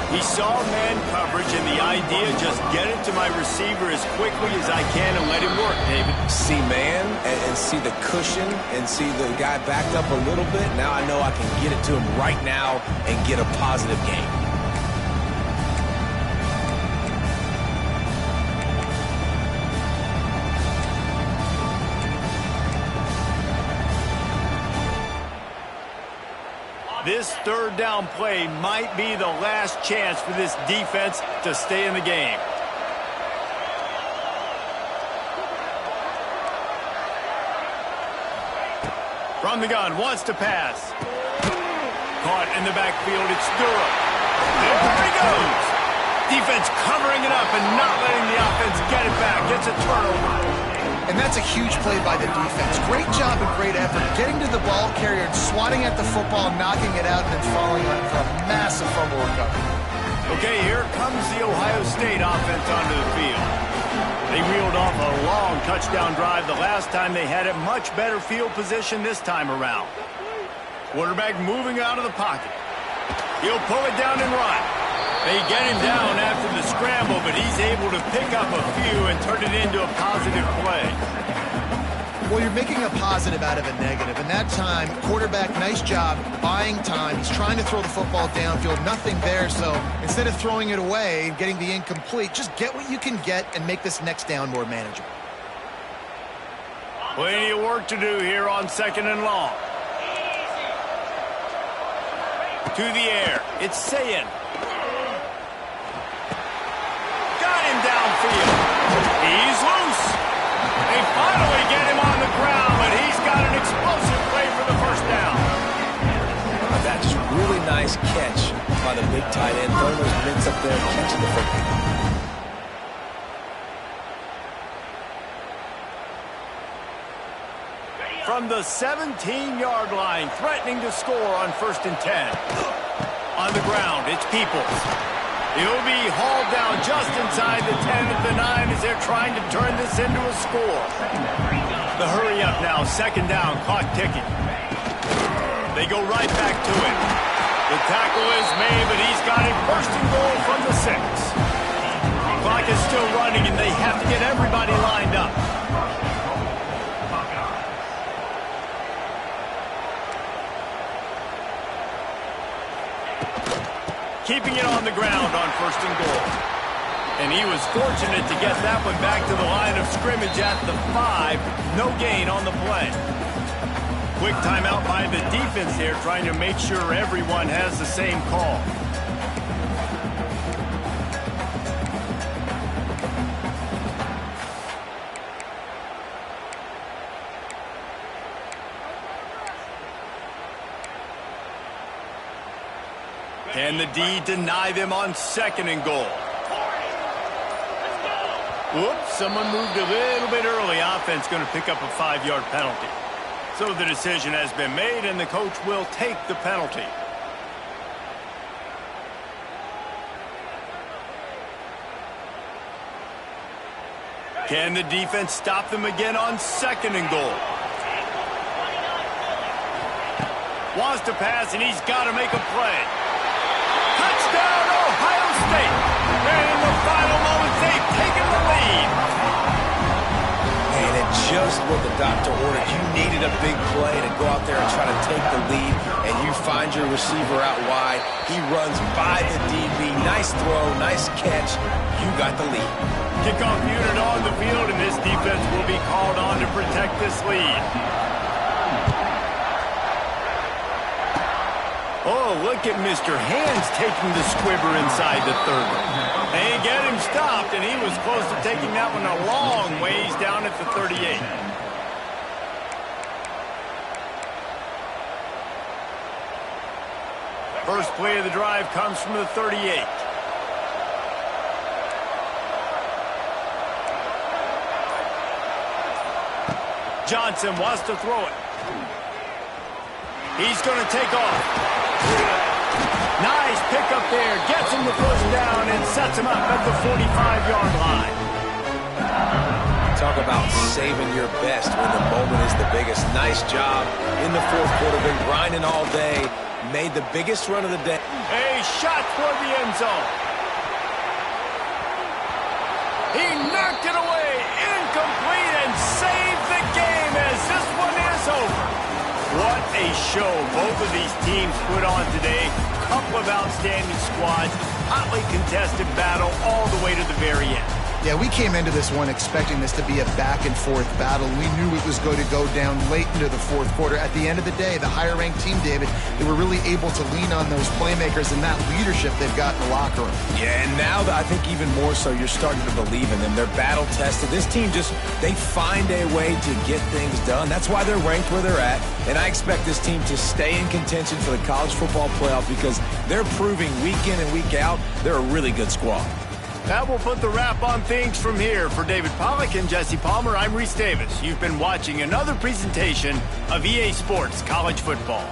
He saw man coverage, and the idea, just get it to my receiver as quickly as I can and let him work, David. See man and see the cushion and see the guy backed up a little bit. Now I know I can get it to him right now and get a positive gain. This third down play might be the last chance for this defense to stay in the game. From the gun, wants to pass. Caught in the backfield, it's Durham. There he goes. Defense covering it up and not letting the offense get it back. Gets a turnover. And that's a huge play by the defense. Great job and great effort getting to the ball carrier and swatting at the football, knocking it out, and then falling on for a massive fumble recovery. Okay, here comes the Ohio State offense onto the field. They reeled off a long touchdown drive the last time they had it. Much better field position this time around. Quarterback moving out of the pocket. He'll pull it down and run. They get him down after the scramble, but he's able to pick up a few and turn it into a positive play. Well, you're making a positive out of a negative. And that time, quarterback, nice job, buying time. He's trying to throw the football downfield. Nothing there, so instead of throwing it away and getting the incomplete, just get what you can get and make this next down more manageable. Plenty of work to do here on 2nd and long. To the air. It's Sayin. Got him downfield. He's loose. They finally get him on the ground, but he's got an explosive play for the first down. That's just really nice catch by the big tight end. Throwing those mints up there and catching the football. From the 17-yard line, threatening to score on 1st and 10. On the ground, it's Peoples. He'll be hauled down just inside the 10 at the 9 as they're trying to turn this into a score. The hurry up now, 2nd down, clock ticking. They go right back to it. The tackle is made, but he's got it 1st and goal from the 6. Clock is still running, and they have to get everybody lined up. Keeping it on the ground on 1st and goal. And he was fortunate to get that one back to the line of scrimmage at the 5. No gain on the play. Quick timeout by the defense here, trying to make sure everyone has the same call. Can the D deny them on 2nd and goal? Whoops, someone moved a little bit early. Offense going to pick up a 5-yard penalty. So the decision has been made, and the coach will take the penalty. Can the defense stop them again on 2nd and goal? Wants to pass, and he's got to make a play. Touchdown, Ohio State. And in the final moments, they've taken the lead. And it's just what the doctor ordered. You needed a big play to go out there and try to take the lead, and you find your receiver out wide. He runs by the DB. Nice throw, nice catch. You got the lead. Kickoff unit on the field, and this defense will be called on to protect this lead. Oh, look at Mr. Hands taking the squibber inside the 30. They get him stopped, and he was close to taking that one a long ways down at the 38. First play of the drive comes from the 38. Johnson wants to throw it. He's going to take off. Nice pickup there. Gets him the first down and sets him up at the 45-yard line. Talk about saving your best when the moment is the biggest. Nice job in the 4th quarter. Been grinding all day. Made the biggest run of the day. A shot toward the end zone. He knocked it away. Incomplete and saved the game as this one is over. What a show both of these teams put on today. Couple of outstanding squads. Hotly contested battle all the way to the very end. Yeah, we came into this one expecting this to be a back-and-forth battle. We knew it was going to go down late into the fourth quarter. At the end of the day, the higher-ranked team, David, they were really able to lean on those playmakers and that leadership they've got in the locker room. Yeah, and now I think even more so, you're starting to believe in them. They're battle-tested. This team they find a way to get things done. That's why they're ranked where they're at. And I expect this team to stay in contention for the college football playoff because they're proving week in and week out they're a really good squad. That will put the wrap on things from here. For David Pollack and Jesse Palmer, I'm Reese Davis. You've been watching another presentation of EA Sports College Football.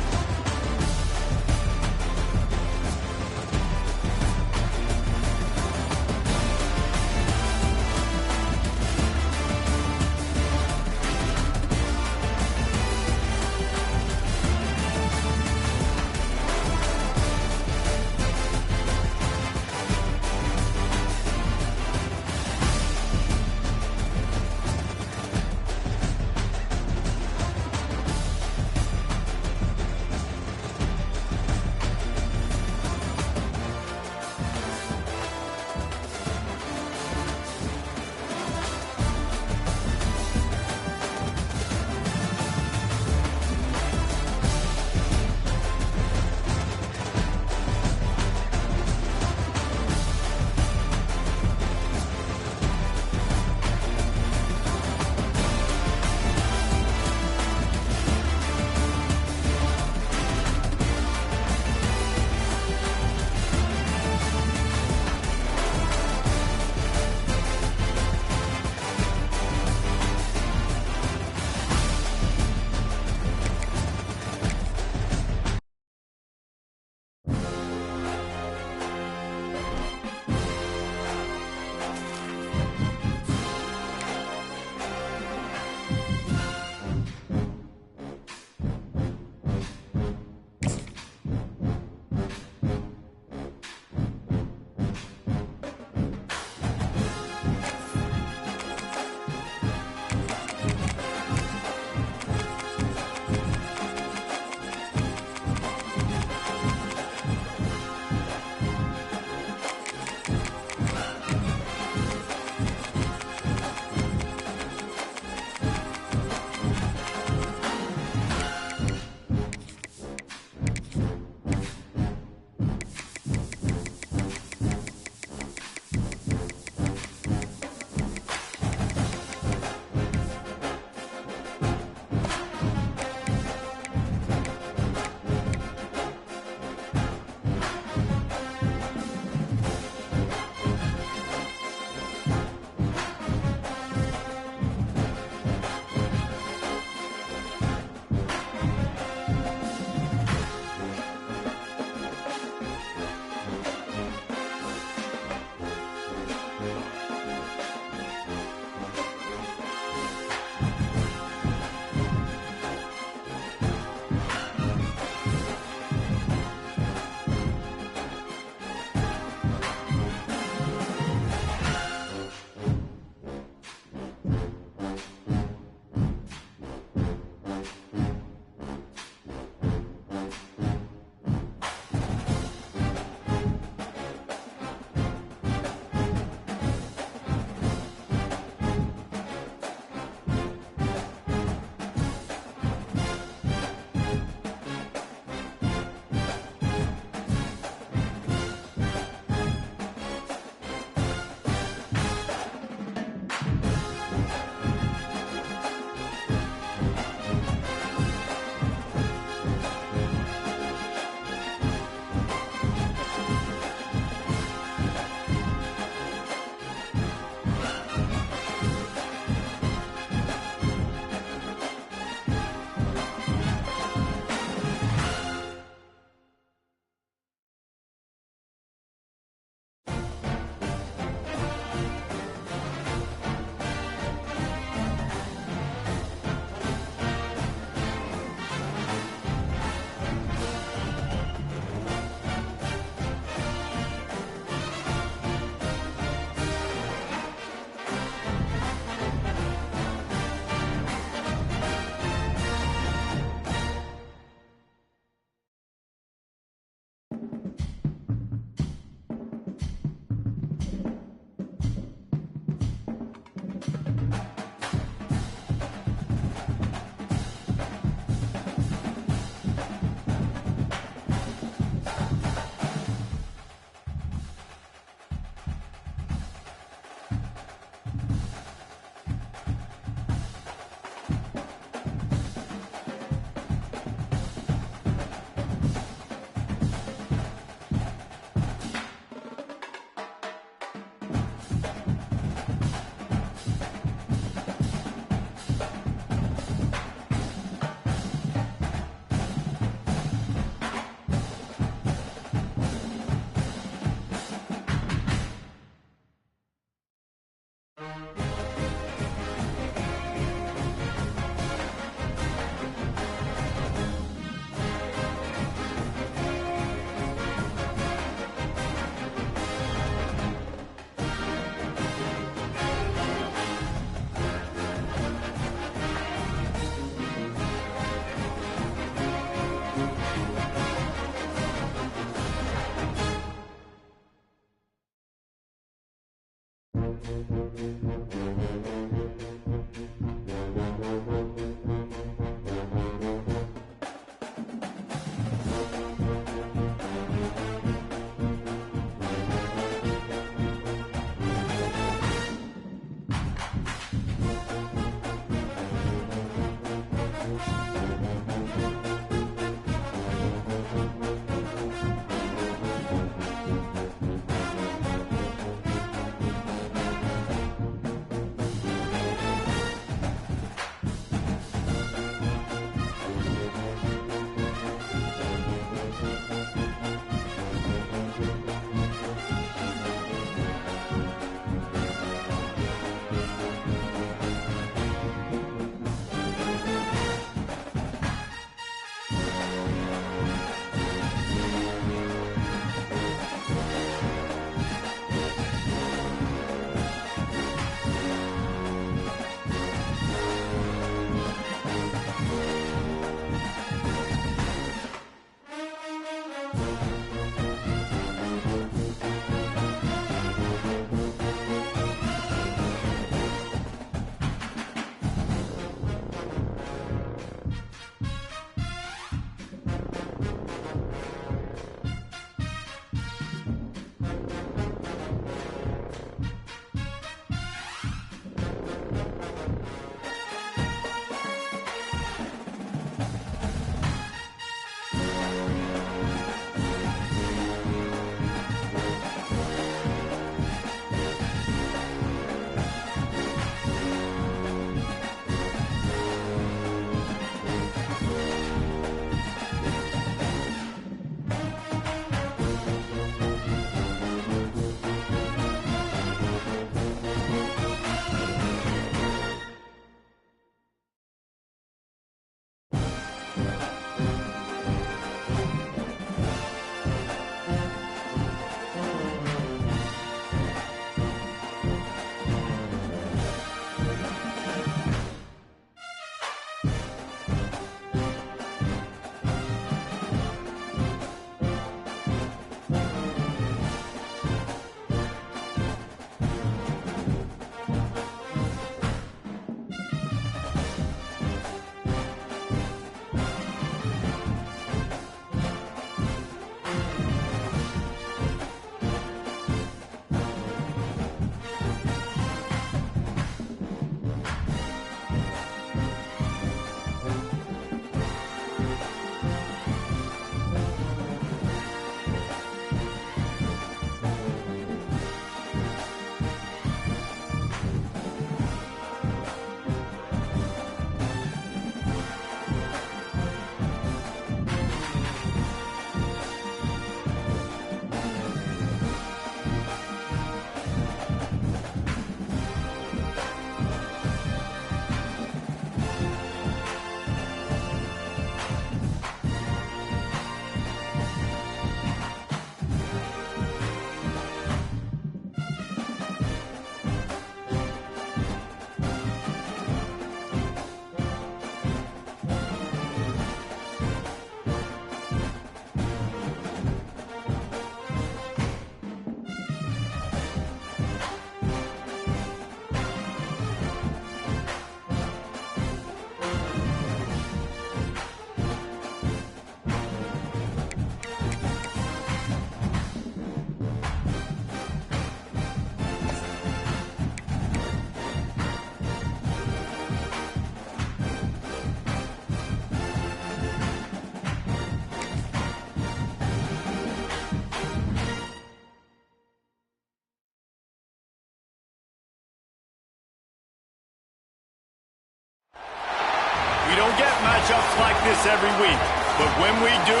We don't get matchups like this every week, but when we do,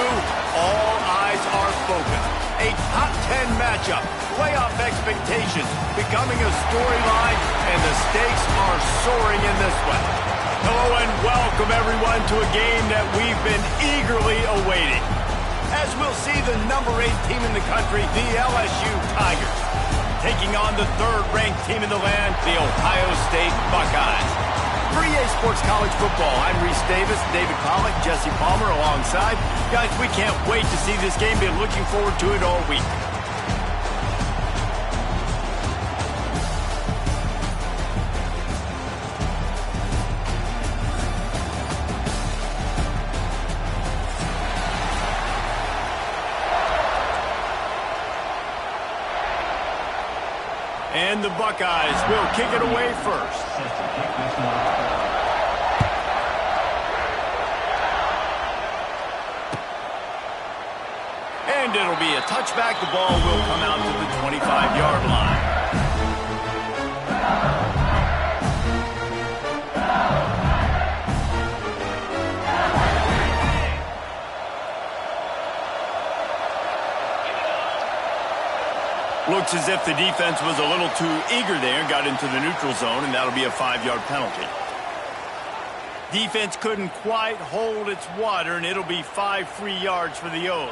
all eyes are focused. A top 10 matchup, playoff expectations becoming a storyline, and the stakes are soaring in this one. Hello and welcome everyone to a game that we've been eagerly awaiting. As we'll see the number 8 team in the country, the LSU Tigers, taking on the third-ranked team in the land, the Ohio State Buckeyes. For EA Sports College Football, I'm Reese Davis, David Pollack, Jesse Palmer alongside. Guys, we can't wait to see this game. Been looking forward to it all week. And the Buckeyes will kick it away first. And it'll be a touchback. The ball will come out to the 25-yard line. Looks as if the defense was a little too eager there and got into the neutral zone, and that'll be a 5-yard penalty. Defense couldn't quite hold its water, and it'll be 5 free yards for the O's.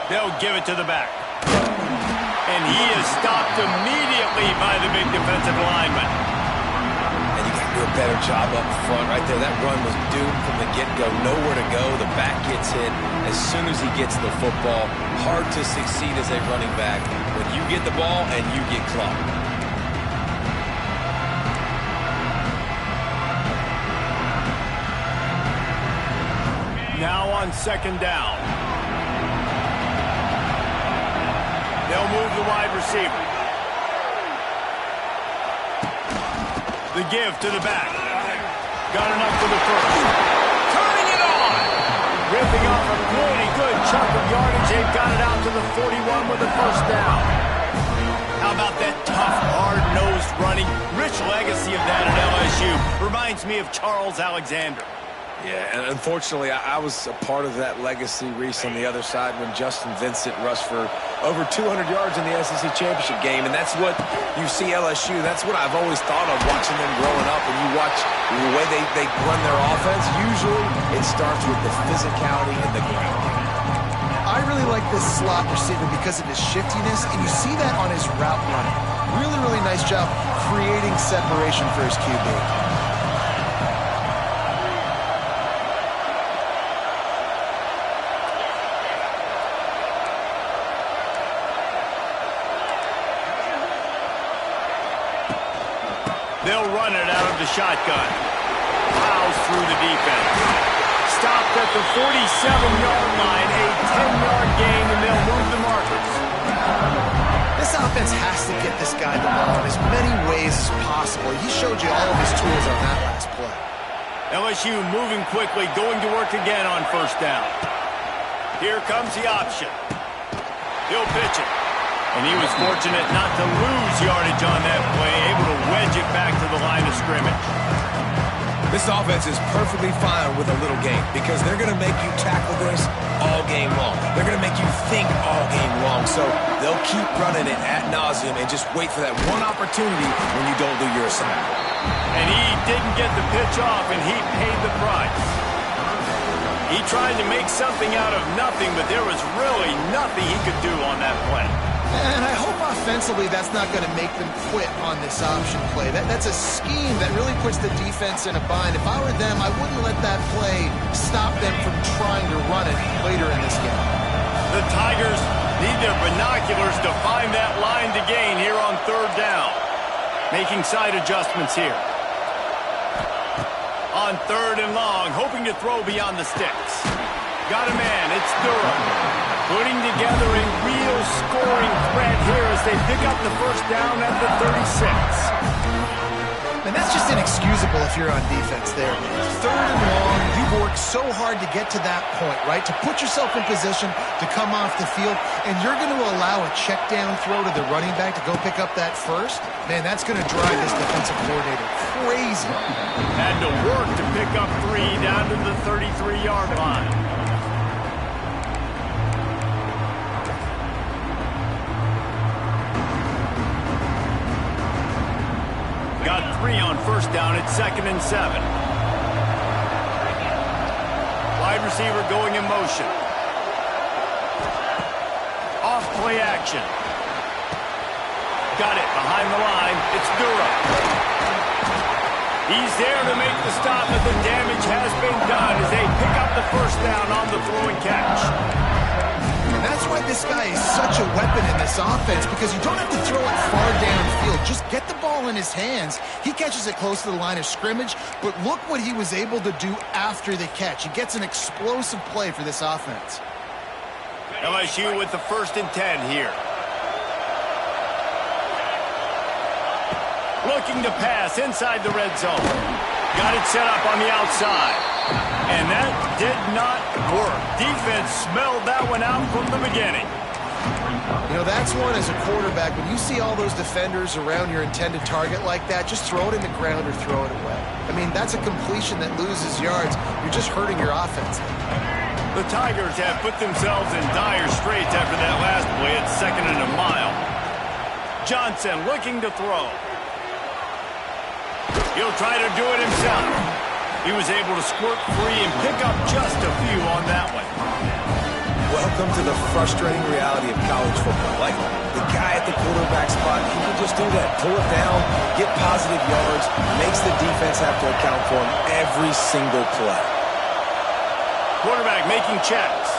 They'll give it to the back. And he is stopped immediately by the big defensive lineman. And you got to do a better job up front right there. That run was doomed from the get-go. Nowhere to go. The back gets hit as soon as he gets the football. Hard to succeed as a running back when you get the ball and you get clocked. Now on second down. They'll move the wide receiver. The give to the back. Got enough for the first. Turning it on. Ripping off a really good chunk of yardage. They've got it out to the 41 with a first down. How about that tough, hard-nosed running? Rich legacy of that at LSU. Reminds me of Charles Alexander. Yeah, and unfortunately, I was a part of that legacy, Reese, on the other side when Justin Vincent rushed for over 200 yards in the SEC Championship game, and that's what you see LSU. That's what I've always thought of watching them growing up. When you watch the way they run their offense, usually it starts with the physicality and the ground game. I really like this slot receiver because of his shiftiness, and you see that on his route running. Really, really nice job creating separation for his QB. They'll run it out of the shotgun. Plows through the defense. Stopped at the 47-yard line. A 10-yard gain, and they'll move the markers. This offense has to get this guy the ball in as many ways as possible. He showed you all of his tools on that last play. LSU moving quickly, going to work again on first down. Here comes the option. He'll pitch it. And he was fortunate not to lose yardage on that play, able to wedge it back to the line of scrimmage. This offense is perfectly fine with a little game because they're going to make you tackle this all game long. They're going to make you think all game long. So they'll keep running it ad nauseum and just wait for that one opportunity when you don't do your assignment. And he didn't get the pitch off, and he paid the price. He tried to make something out of nothing, but there was really nothing he could do on that play. And I hope offensively that's not going to make them quit on this option play. That's a scheme that really puts the defense in a bind. If I were them, I wouldn't let that play stop them from trying to run it later in this game. The Tigers need their binoculars to find that line to gain here on third down. Making side adjustments here. On third and long, hoping to throw beyond the sticks. Got a man, it's Durham. Putting together a real scoring threat here as they pick up the first down at the 36. And that's just inexcusable if you're on defense there. Third and long, you've worked so hard to get to that point, right? To put yourself in position to come off the field, and you're going to allow a check down throw to the running back to go pick up that first? Man, that's going to drive this defensive coordinator crazy. Had to work to pick up 3 down to the 33-yard line. Got 3 on first down at 2nd and 7. Wide receiver going in motion. Off play action. Got it behind the line. It's Durham. He's there to make the stop, but the damage has been done as they pick up the first down on the throw and catch. And that's why this guy is such a weapon in this offense, because you don't have to throw it far downfield. Just get the ball in his hands. He catches it close to the line of scrimmage, but look what he was able to do after the catch. He gets an explosive play for this offense. LSU with the 1st and 10 here. Looking to pass inside the red zone. Got it set up on the outside. And that did not work. Defense smelled that one out from the beginning. You know, that's one as a quarterback. When you see all those defenders around your intended target like that, just throw it in the ground or throw it away. I mean, that's a completion that loses yards. You're just hurting your offense. The Tigers have put themselves in dire straits after that last play at 2nd and a mile. Johnson looking to throw. He'll try to do it himself. He was able to squirt free and pick up just a few on that one. Welcome to the frustrating reality of college football. Like, the guy at the quarterback spot, he can just do that. Pull it down, get positive yards, makes the defense have to account for him every single play. Quarterback making checks.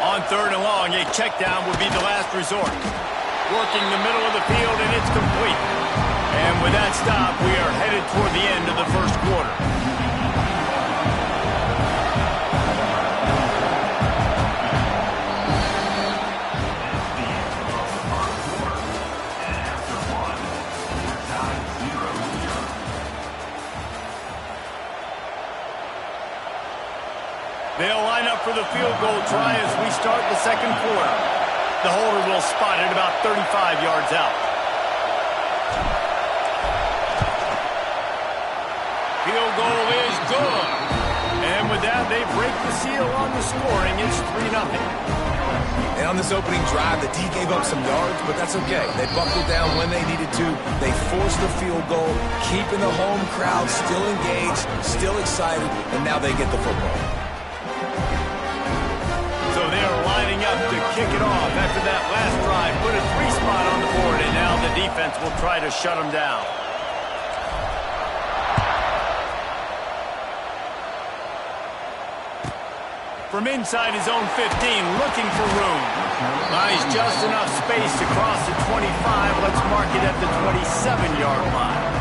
On 3rd and long, a check down would be the last resort. Working the middle of the field, and it's complete. And with that stop, we are headed toward the end of the first quarter. They'll line up for the field goal try as we start the second quarter. The holder will spot it about 35 yards out. Field goal is good. And with that, they break the seal on the scoring. It's 3-0. And on this opening drive, the D gave up some yards, but that's okay. They buckled down when they needed to. They forced the field goal, keeping the home crowd still engaged, still excited, and now they get the football. So they're lining up to kick it off after that last drive. Put a 3 spot on the board, and now the defense will try to shut them down. From inside his own 15, looking for room. Nice, just enough space to cross the 25. Let's mark it at the 27-yard line.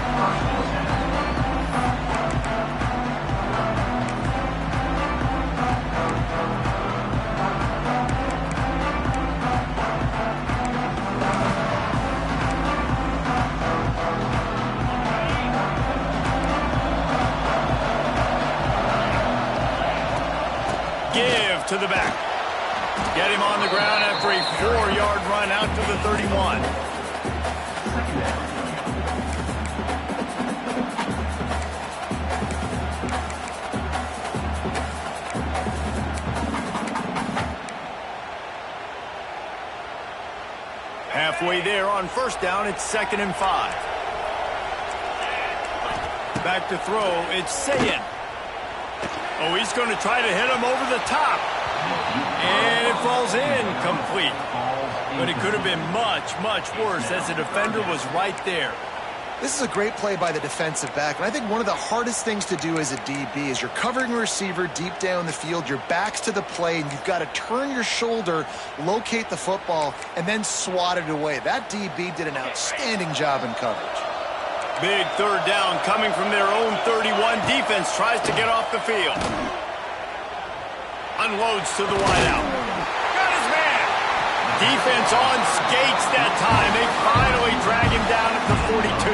To the back. Get him on the ground after a 4-yard run out to the 31. Halfway there on first down, it's 2nd and 5. Back to throw, it's Sayin. Oh, he's going to try to hit him over the top. And it falls in, complete. But it could have been much, much worse as the defender was right there. This is a great play by the defensive back, and I think one of the hardest things to do as a DB is you're covering a receiver deep down the field, your back's to the play, and you've got to turn your shoulder, locate the football, and then swat it away. That DB did an outstanding job in coverage. Big 3rd down coming from their own 31. Defense tries to get off the field. Unloads to the wideout. Got his man. Defense on skates that time. They finally drag him down at the 42.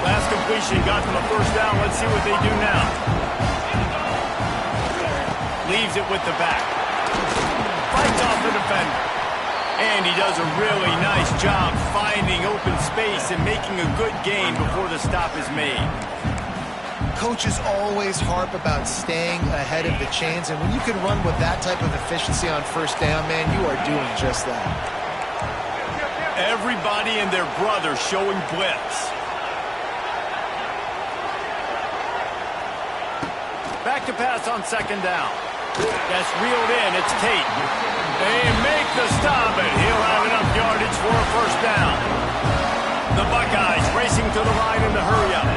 Last completion got them a first down. Let's see what they do now. Leaves it with the back. Fights off the defender. And he does a really nice job finding open space and making a good gain before the stop is made. Coaches always harp about staying ahead of the chains, and when you can run with that type of efficiency on first down, man, you are doing just that. Everybody and their brother showing blitz. Back to pass on 2nd down. That's reeled in. It's Tate. They make the stop, and he'll have enough yardage for a first down. The Buckeyes racing to the line in the hurry-up.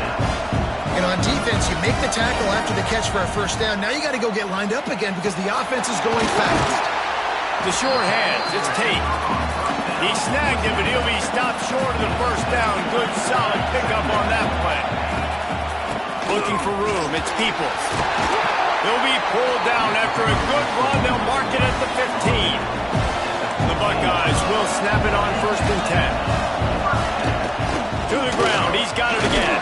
And on defense, you make the tackle after the catch for a first down. Now you got to go get lined up again because the offense is going fast. The short hands, it's Tate. He snagged it, but he'll be stopped short of the first down. Good, solid pickup on that play. Looking for room, it's Peoples. He'll be pulled down after a good run. They'll mark it at the 15. The Buckeyes will snap it on 1st and 10. To the ground, he's got it again.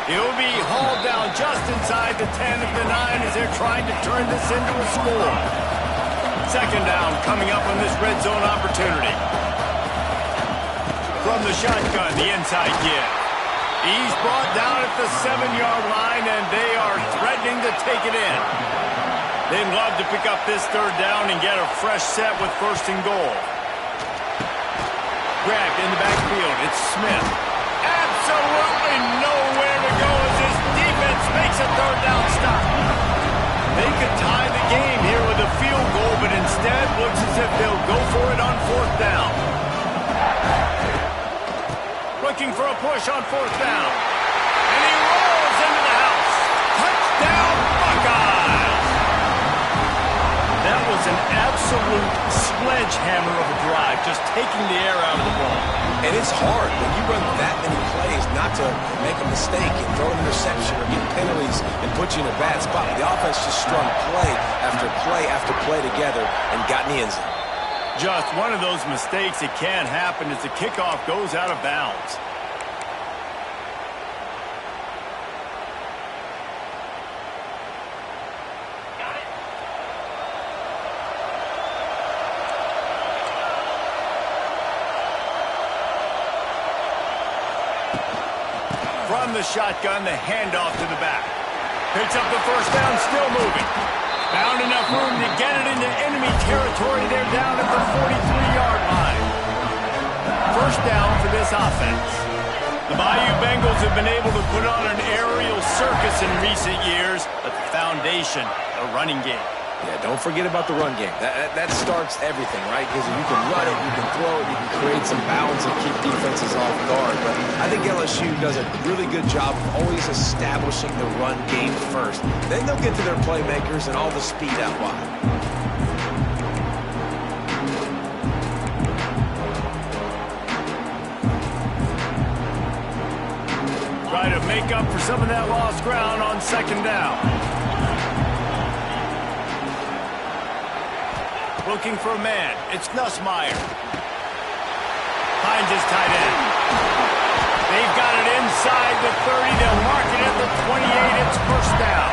He'll be hauled down just inside the 10 of the 9 as they're trying to turn this into a score. 2nd down coming up on this red zone opportunity. From the shotgun, the inside give. He's brought down at the 7-yard line, and they are threatening to take it in. They'd love to pick up this 3rd down and get a fresh set with 1st and goal. Grabbed in the backfield. It's Smith. Absolutely nowhere to go as this defense makes a third down stop. They could tie the game here with a field goal, but instead looks as if they'll go for it on fourth down. Looking for a push on fourth down. And he rolls into the house. Touchdown, Buckeyes! That was an absolute sledgehammer of a drive, just taking the air out of the ball. And it's hard when you run that many plays not to make a mistake and throw an interception or get penalties and put you in a bad spot. The offense just strung play after play after play together and got in the end zone. Just one of those mistakes that can happen as the kickoff goes out of bounds. From the shotgun, the handoff to the back. Picks up the first down, still moving. Found enough room to get it into enemy territory. They're down at the 43-yard line. First down for this offense. The Bayou Bengals have been able to put on an aerial circus in recent years, but the foundation, a running game. Yeah, don't forget about the run game. That starts everything, right? Because you can run it, you can throw it, you can create some balance and keep defenses off guard. But I think LSU does a really good job of always establishing the run game first. Then they'll get to their playmakers and all the speed out wide. Try to make up for some of that lost ground on second down. Looking for a man. It's Nussmeier. Finds his tight end. They've got it inside the 30. They'll mark it at the 28. It's first down.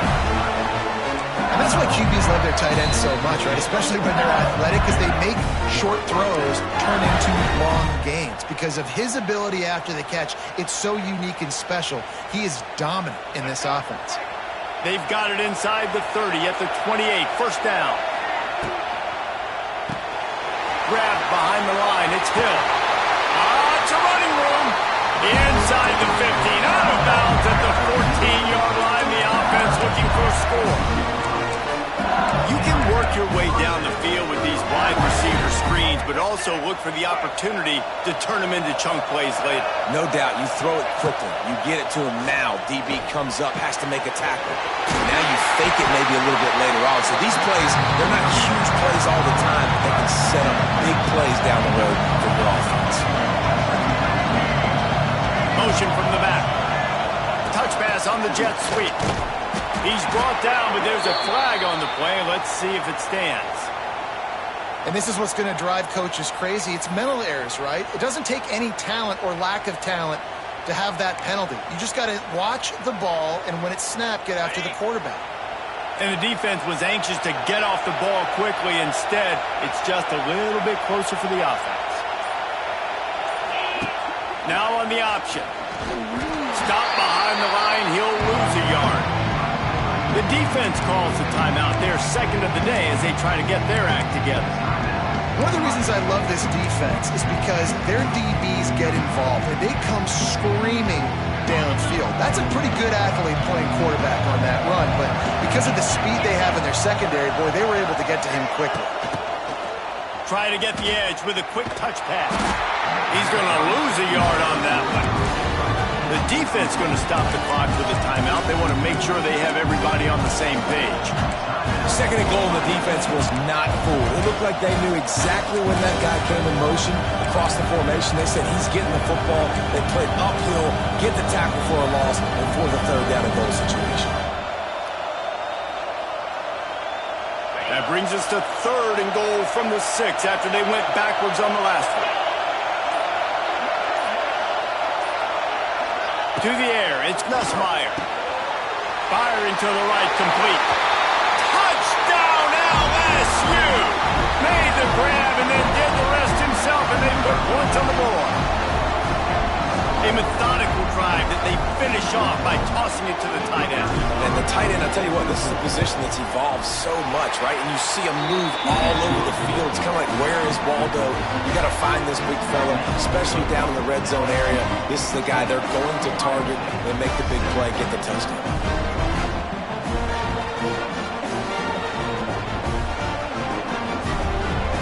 And that's why QBs love their tight ends so much, right? Especially when they're athletic, because they make short throws turn into long gains. Because of his ability after the catch, it's so unique and special. He is dominant in this offense. They've got it inside the 30 at the 28. First down. Grab behind the line. It's Hill. It's a running room. Inside the 15. Out of bounds at the 14-yard line. The offense looking for a score. You can work your way down the field with these wide receiver screens, but also look for the opportunity to turn them into chunk plays later. No doubt, you throw it quickly. You get it to him now. DB comes up, has to make a tackle. Now you fake it maybe a little bit later on. So these plays, they're not huge plays all the time, but they can set up big plays down the road for your offense. Motion from the back. Touch pass on the jet sweep. He's brought down, but there's a flag on the play. Let's see if it stands. And this is what's going to drive coaches crazy. It's mental errors, right? It doesn't take any talent or lack of talent to have that penalty. You just got to watch the ball, and when it's snapped, get after the quarterback. And the defense was anxious to get off the ball quickly. Instead, it's just a little bit closer for the offense. Now on the option. Stop behind the line. He'll lose a yard. The defense calls the timeout. They're second of the day as they try to get their act together. One of the reasons I love this defense is because their DBs get involved, and they come screaming downfield. That's a pretty good athlete playing quarterback on that run, but because of the speed they have in their secondary, boy, they were able to get to him quickly. Try to get the edge with a quick touch pass. He's going to lose a yard on that one. The defense going to stop the clock with a timeout. They want to make sure they have everybody on the same page. Second and goal, the defense was not fooled. It looked like they knew exactly when that guy came in motion across the formation. They said he's getting the football. They played uphill, get the tackle for a loss, and for the third down and goal situation. That brings us to third and goal from the 6 after they went backwards on the last one. To the air, it's Nussmeier. Firing to the right, complete. Touchdown, LSU! Made the grab and then did the rest himself, and they put points on the board. A methodical drive that they finish off by tossing it to the tight end. And the tight end, I'll tell you what, this is a position that's evolved so much, right? And you see him move all over the field. It's kind of like, where is Waldo? You got to find this big fella, especially down in the red zone area. This is the guy they're going to target and make the big play, get the touchdown.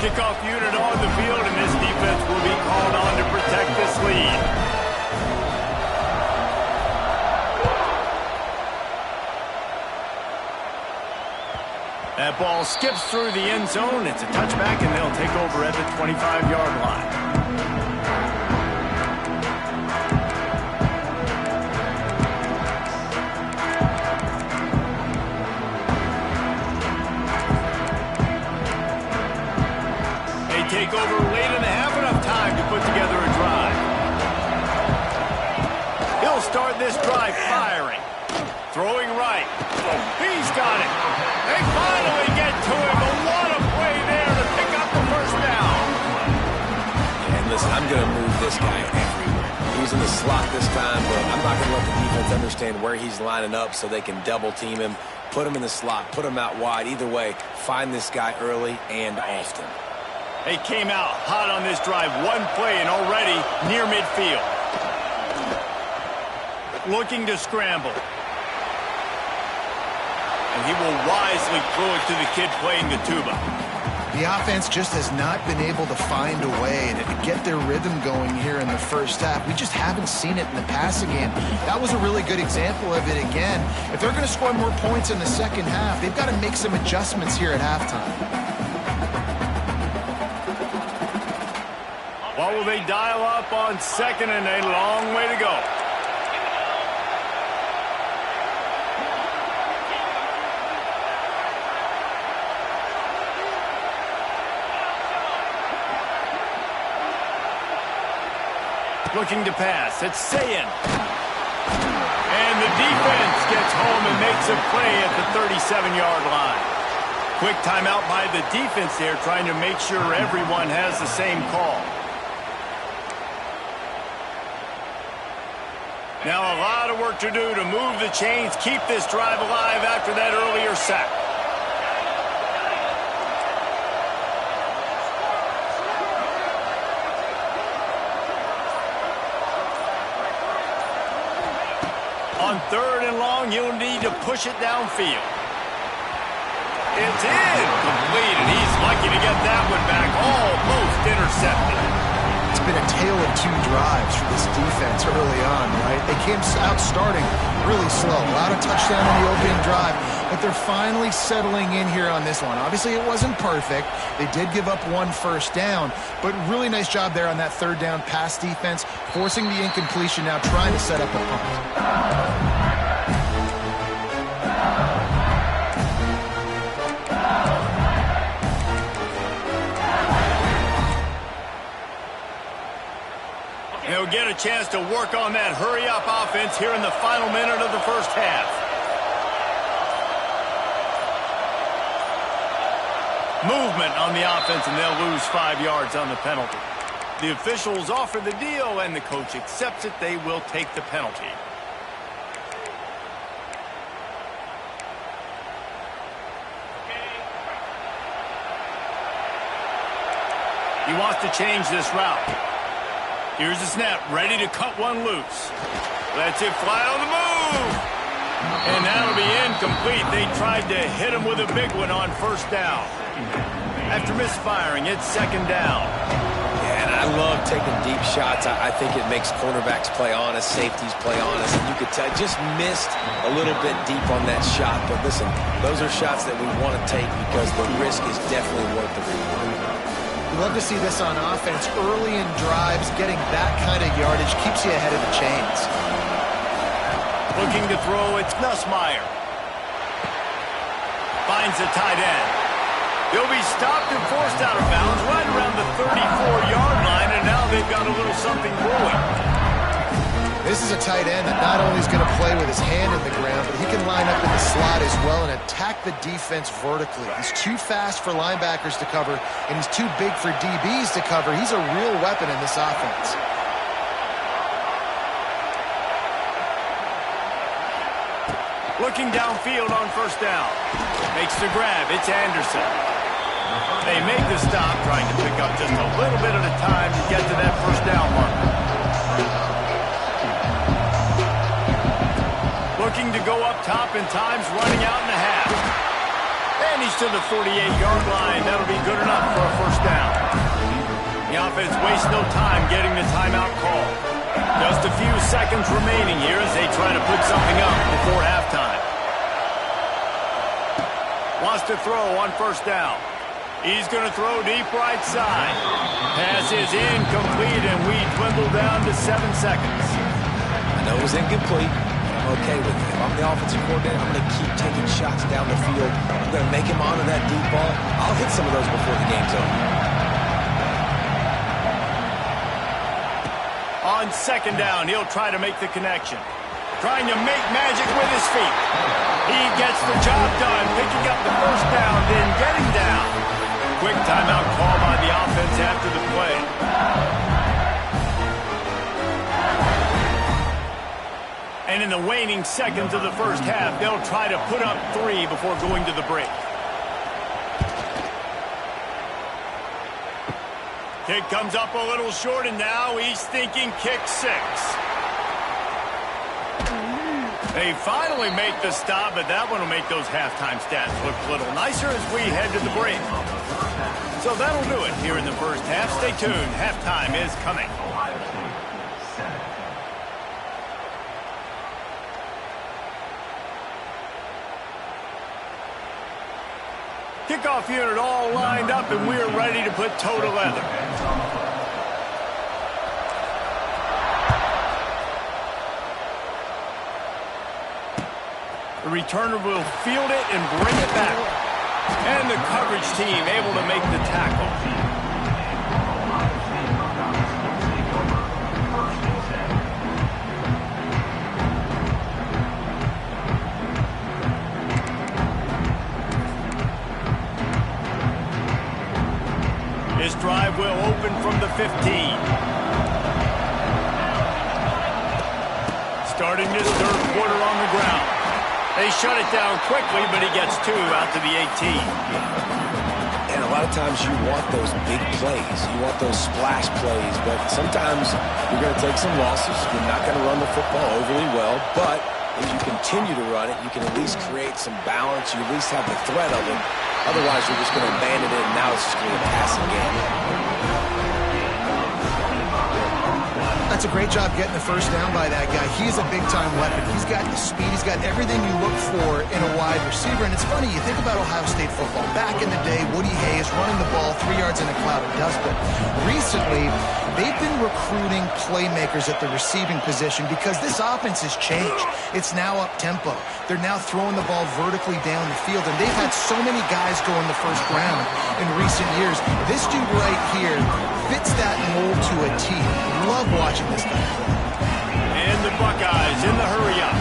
Kickoff unit on the field, and this defense will be called on to protect this lead. That ball skips through the end zone. It's a touchback, and they'll take over at the 25-yard line. Take over late in the half, enough time to put together a drive. He'll start this drive firing. Throwing right. He's got it. They finally get to him, but what a play there to pick up the first down. And listen, I'm going to move this guy everywhere. He's in the slot this time, but I'm not going to let the defense understand where he's lining up so they can double team him, put him in the slot, put him out wide. Either way, find this guy early and often. They came out hot on this drive. One play and already near midfield. Looking to scramble. And he will wisely throw it to the kid playing the tuba. The offense just has not been able to find a way to get their rhythm going here in the first half. We just haven't seen it in the passing game. That was a really good example of it again. If they're going to score more points in the second half, they've got to make some adjustments here at halftime. What will they dial up on second, and a long way to go? Looking to pass. It's Sayin. And the defense gets home and makes a play at the 37-yard line. Quick timeout by the defense there, trying to make sure everyone has the same call. Now a lot of work to do to move the chains, keep this drive alive after that earlier sack. On third and long, you'll need to push it downfield. It's incomplete, and he's lucky to get that one back, almost intercepted. It's been a tale of two drives for this defense early on, right? They came out starting really slow. Allowed a touchdown on the opening drive, but they're finally settling in here on this one. Obviously, it wasn't perfect. They did give up one first down, but really nice job there on that third down pass defense, forcing the incompletion, now trying to set up a punt. They'll get a chance to work on that hurry-up offense here in the final minute of the first half. Movement on the offense, and they'll lose 5 yards on the penalty. The officials offer the deal, and the coach accepts it. They will take the penalty. He wants to change this route. Here's the snap, ready to cut one loose. Lets it fly on the move. And that'll be incomplete. They tried to hit him with a big one on first down. After misfiring, it's second down. Yeah, and I love taking deep shots. I think it makes cornerbacks play honest, safeties play honest. And you could tell, just missed a little bit deep on that shot. But listen, those are shots that we want to take because the risk is definitely worth the reward. We love to see this on offense. Early in drives, getting that kind of yardage keeps you ahead of the chains. Looking to throw, it's Nussmeier. Finds the tight end. He'll be stopped and forced out of bounds right around the 34-yard line, and now they've got a little something brewing. This is a tight end that not only is going to play with his hand in the ground, but he can line up in the slot as well and attack the defense vertically. He's too fast for linebackers to cover, and he's too big for DBs to cover. He's a real weapon in this offense. Looking downfield on first down. Makes the grab. It's Anderson. They make the stop, trying to pick up just a little bit at a time to get to that first down marker. Looking to go up top, and time's running out in the half. And he's to the 48-yard line. That'll be good enough for a first down. The offense wastes no time getting the timeout call. Just a few seconds remaining here as they try to put something up before halftime. Wants to throw on first down. He's going to throw deep right side. Pass is incomplete, and we dwindle down to 7 seconds. I know it was incomplete, but I'm okay with it. If I'm the offensive coordinator, I'm going to keep taking shots down the field. I'm going to make him honor that deep ball. I'll hit some of those before the game's over. On second down, he'll try to make the connection. Trying to make magic with his feet. He gets the job done, picking up the first down, then getting down. Quick timeout call by the offense after the play. And in the waning seconds of the first half, they'll try to put up 3 before going to the break. Kick comes up a little short, and now he's thinking kick 6. They finally make the stop, but that one will make those halftime stats look a little nicer as we head to the break. So that'll do it here in the first half. Stay tuned. Halftime is coming. Kickoff unit all lined up, and we're ready to put toe to leather. The returner will field it and bring it back. And the coverage team able to make the tackle. This drive will open from the 15. Starting this third quarter on the ground. They shut it down quickly, but he gets 2 out to the 18. And a lot of times you want those big plays. You want those splash plays, but sometimes you're going to take some losses. You're not going to run the football overly well, but if you continue to run it, you can at least create some balance. You at least have the threat of it. Otherwise, you're just going to abandon it, and now it's just going to be a passing game. That's a great job getting the first down by that guy. He's a big-time weapon. He's got the speed. He's got everything you look for in a wide receiver. And it's funny, you think about Ohio State football. Back in the day, Woody Hayes running the ball 3 yards in a cloud of dust. But recently, they've been recruiting playmakers at the receiving position because this offense has changed. It's now up-tempo. They're now throwing the ball vertically down the field. And they've had so many guys go in the first round in recent years. This dude right here fits that mold to a T. Love watching this guy. And the Buckeyes in the hurry-up.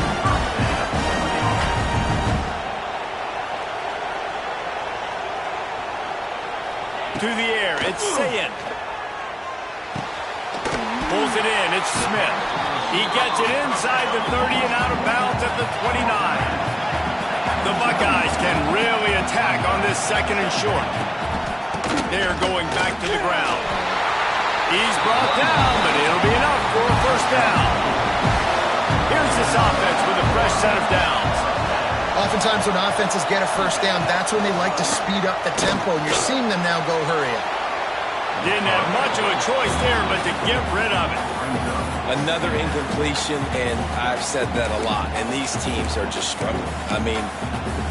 To the air, it's Sayin. Pulls it in, it's Smith. He gets it inside the 30 and out of bounds at the 29. The Buckeyes can really attack on this second and short. They're going back to the ground. He's brought down, but it'll be enough for a first down. Here's this offense with a fresh set of downs. Oftentimes when offenses get a first down, that's when they like to speed up the tempo, and you're seeing them now go hurry up. Didn't have much of a choice there, but to get rid of it. Another incompletion, and I've said that a lot, and these teams are just struggling. I mean,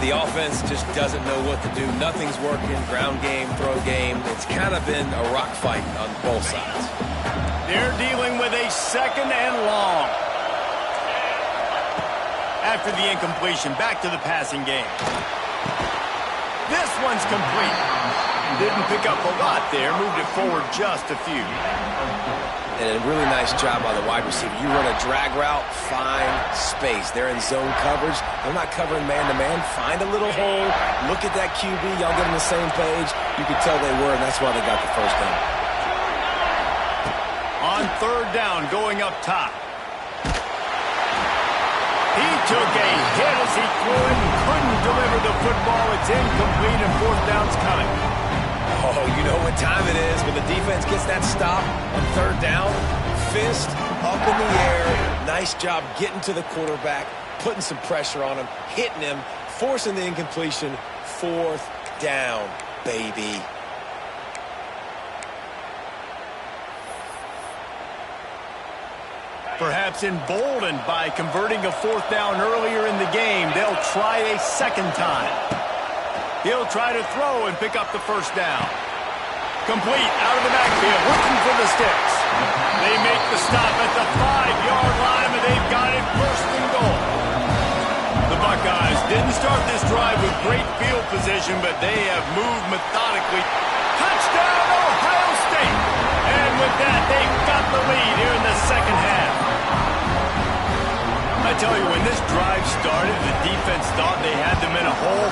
the offense just doesn't know what to do. Nothing's working. Ground game, throw game. It's kind of been a rock fight on both sides. They're dealing with a second and long. After the incompletion, back to the passing game. This one's complete. Didn't pick up a lot there. Moved it forward just a few. And a really nice job by the wide receiver. You run a drag route, find space. They're in zone coverage. They're not covering man-to-man. Find a little hole. Look at that QB. Y'all get on the same page. You could tell they were, and that's why they got the first down. On third down, going up top. He took a hit as he threw it and couldn't deliver the football. It's incomplete, and fourth down's coming. Oh, you know what time it is when the defense gets that stop on third down. Fist up in the air. Nice job getting to the quarterback, putting some pressure on him, hitting him, forcing the incompletion. 4th down, baby. Perhaps emboldened by converting a 4th down earlier in the game, they'll try a second time. He'll try to throw and pick up the 1st down. Complete out of the backfield, looking for the sticks. They make the stop at the 5-yard line, and they've got it 1st and goal. The Buckeyes didn't start this drive with great field position, but they have moved methodically. Touchdown, Ohio State! And with that, they've got the lead here in the second half. I tell you, when this drive started, the defense thought they had them in a hole.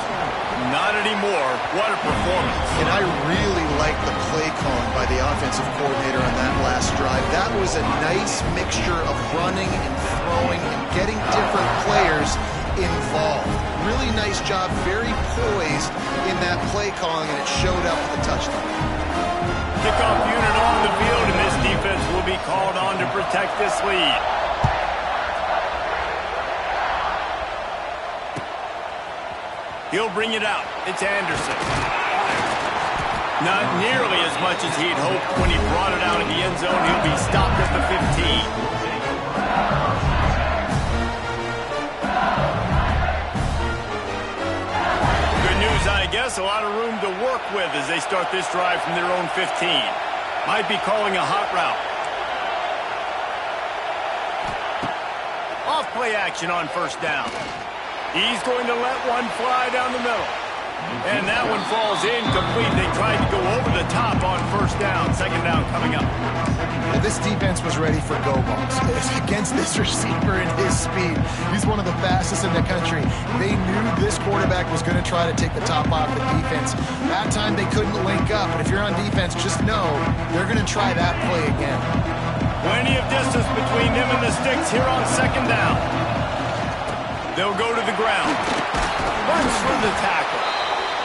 Not anymore. What a performance. And I really like the play calling by the offensive coordinator on that last drive. That was a nice mixture of running and throwing and getting different players involved. Really nice job, very poised in that play calling, and it showed up with the touchdown. Kickoff unit on the field, and this defense will be called on to protect this lead. He'll bring it out. It's Anderson. Not nearly as much as he'd hoped when he brought it out of the end zone. He'll be stopped at the 15. Good news, I guess. A lot of room to work with as they start this drive from their own 15. Might be calling a hot route. Off play action on 1st down. He's going to let one fly down the middle. And that one falls incomplete. They tried to go over the top on 1st down. 2nd down coming up. Well, this defense was ready for go balls. Against this receiver and his speed, he's one of the fastest in the country. They knew this quarterback was going to try to take the top off the defense. That time they couldn't link up. But if you're on defense, just know they're going to try that play again. Plenty of distance between them and the sticks here on 2nd down. They'll go to the ground. Runs through the tackle.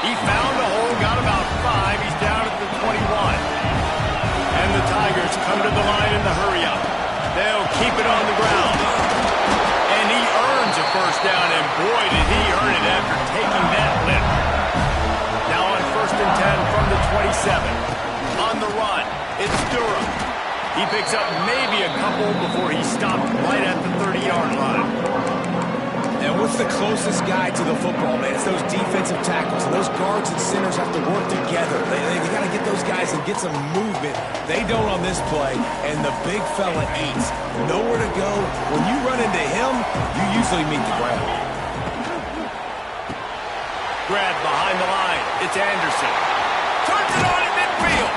He found a hole, got about 5. He's down at the 21. And the Tigers come to the line in the hurry-up. They'll keep it on the ground. And he earns a 1st down, and boy, did he earn it after taking that lift. Now on 1st and 10 from the 27. On the run, it's Durham. He picks up maybe a couple before he's stopped right at the 30-yard line. And what's the closest guy to the football, man? It's those defensive tackles. And those guards and centers have to work together. They got to get those guys and get some movement. They don't on this play, and the big fella eats. Nowhere to go. When you run into him, you usually meet the ground. Grab behind the line. It's Anderson. Turns it on in midfield.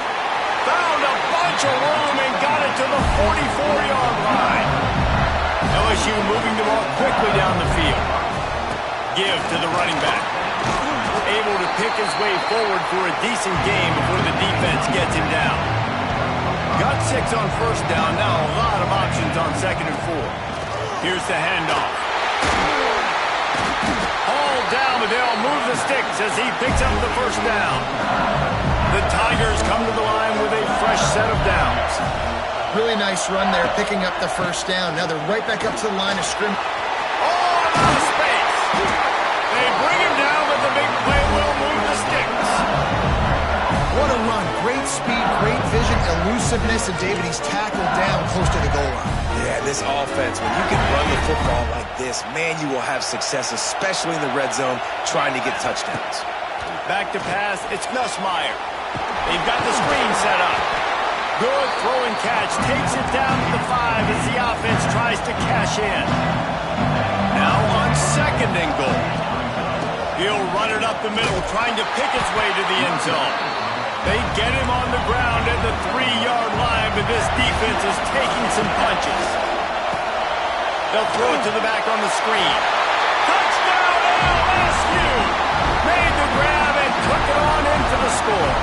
Found a bunch of room and got it to the 44-yard line. LSU moving the ball quickly down the field. Give to the running back. Able to pick his way forward for a decent game before the defense gets him down. Got 6 on 1st down. Now a lot of options on 2nd and 4. Here's the handoff. Hauled down, but they'll move the sticks as he picks up the 1st down. The Tigers come to the line with a fresh set of downs. Really nice run there, picking up the 1st down. Now they're right back up to the line of scrimmage. Oh, a lot of space. They bring him down, but the big play will move the sticks. What a run. Great speed, great vision, elusiveness, and David, he's tackled down close to the goal line. Yeah, this offense, when you can run the football like this, man, you will have success, especially in the red zone, trying to get touchdowns. Back to pass, it's Nussmeier. They've got the screen set up. Good throw and catch. Takes it down to the 5 as the offense tries to cash in. Now on 2nd and goal. He'll run it up the middle, trying to pick his way to the end zone. They get him on the ground at the 3-yard line, but this defense is taking some punches. They'll throw it to the back on the screen. Touchdown, LSU! Made the grab and took it on in for the score.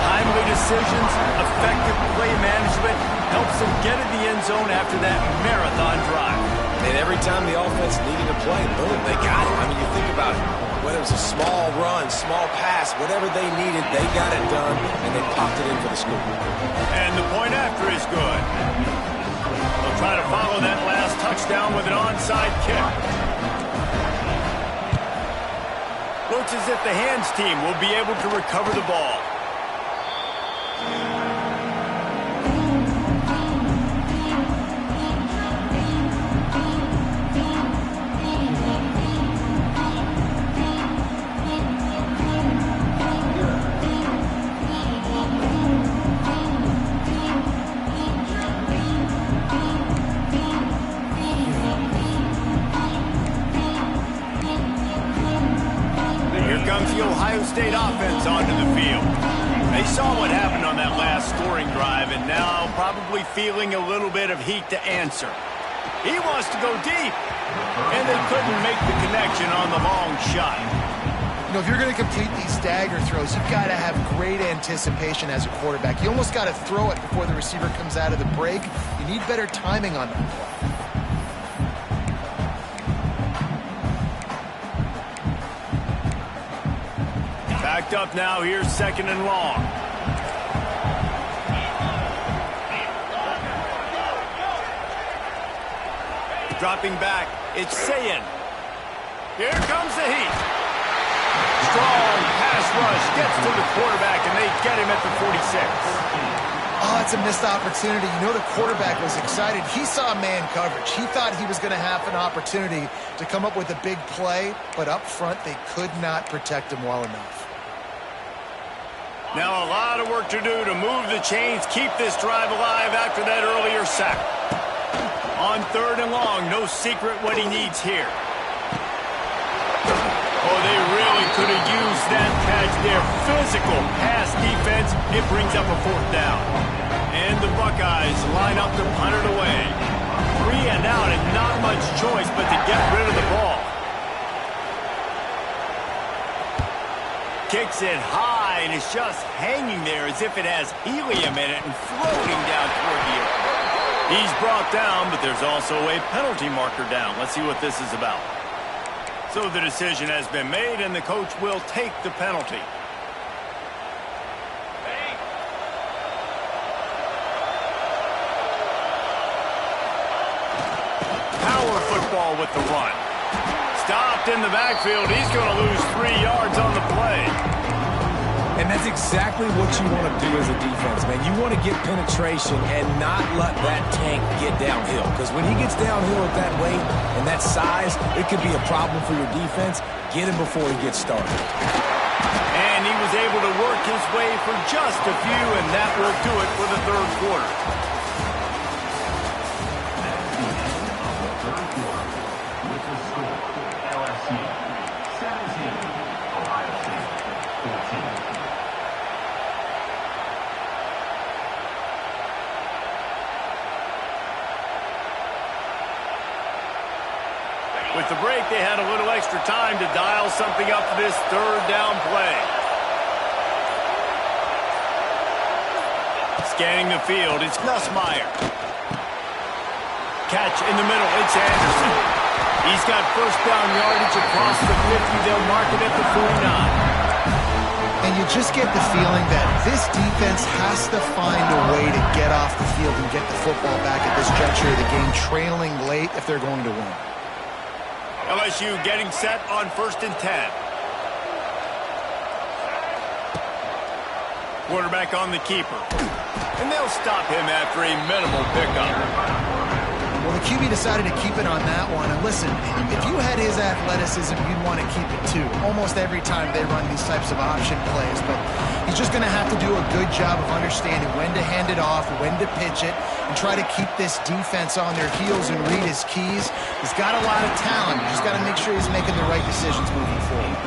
Timely decisions, effective play management helps them get in the end zone after that marathon drive. And every time the offense needed a play, boom, they got it. I mean, you think about it. Whether it was a small run, small pass, whatever they needed, they got it done, and they popped it in for the score. And the point after is good. They'll try to follow that last touchdown with an onside kick. looks as if the hands team will be able to recover the ball. Comes the Ohio State offense onto the field. They saw what happened on that last scoring drive and now probably feeling a little bit of heat to answer. He wants to go deep, and they couldn't make the connection on the long shot. You know, if you're going to complete these stagger throws, you've got to have great anticipation as a quarterback. You almost got to throw it before the receiver comes out of the break. You need better timing on that play. Backed up now, here's 2nd and long. Dropping back, it's Sayin. Here comes the heat. Strong pass rush gets to the quarterback, and they get him at the 46. Oh, it's a missed opportunity. You know the quarterback was excited. He saw man coverage. He thought he was going to have an opportunity to come up with a big play, but up front they could not protect him well enough. Now a lot of work to do to move the chains, keep this drive alive after that earlier sack. On 3rd and long, no secret what he needs here. Oh, they really could have used that catch there. Physical pass defense, it brings up a 4th down. And the Buckeyes line up to punt it away. 3 and out and not much choice but to get rid of the ball. Kicks it high, and it's just hanging there as if it has helium in it and floating down toward the air. He's brought down, but there's also a penalty marker down. Let's see what this is about. So the decision has been made, and the coach will take the penalty. Power football with the run. Stopped in the backfield. He's going to lose 3 yards on the play. And that's exactly what you want to do as a defense, man. You want to get penetration and not let that tank get downhill. Because when he gets downhill at that weight and that size, it could be a problem for your defense. Get him before he gets started. And he was able to work his way for just a few, and that will do it for the 3rd quarter. With the break, they had a little extra time to dial something up for this 3rd down play. Scanning the field, it's Nussmeier. Catch in the middle, it's Anderson. He's got 1st down yardage across the 50. They'll mark it at the 49. And you just get the feeling that this defense has to find a way to get off the field and get the football back at this juncture of the game, trailing late if they're going to win. LSU getting set on 1st and 10. Quarterback on the keeper. And they'll stop him after a minimal pickup. Well, the QB decided to keep it on that one. And listen, if you had his athleticism, you'd want to keep it too. Almost every time they run these types of option plays. But he's just going to have to do a good job of understanding when to hand it off, when to pitch it, and try to keep this defense on their heels and read his keys. He's got a lot of talent. You just got to make sure he's making the right decisions moving forward.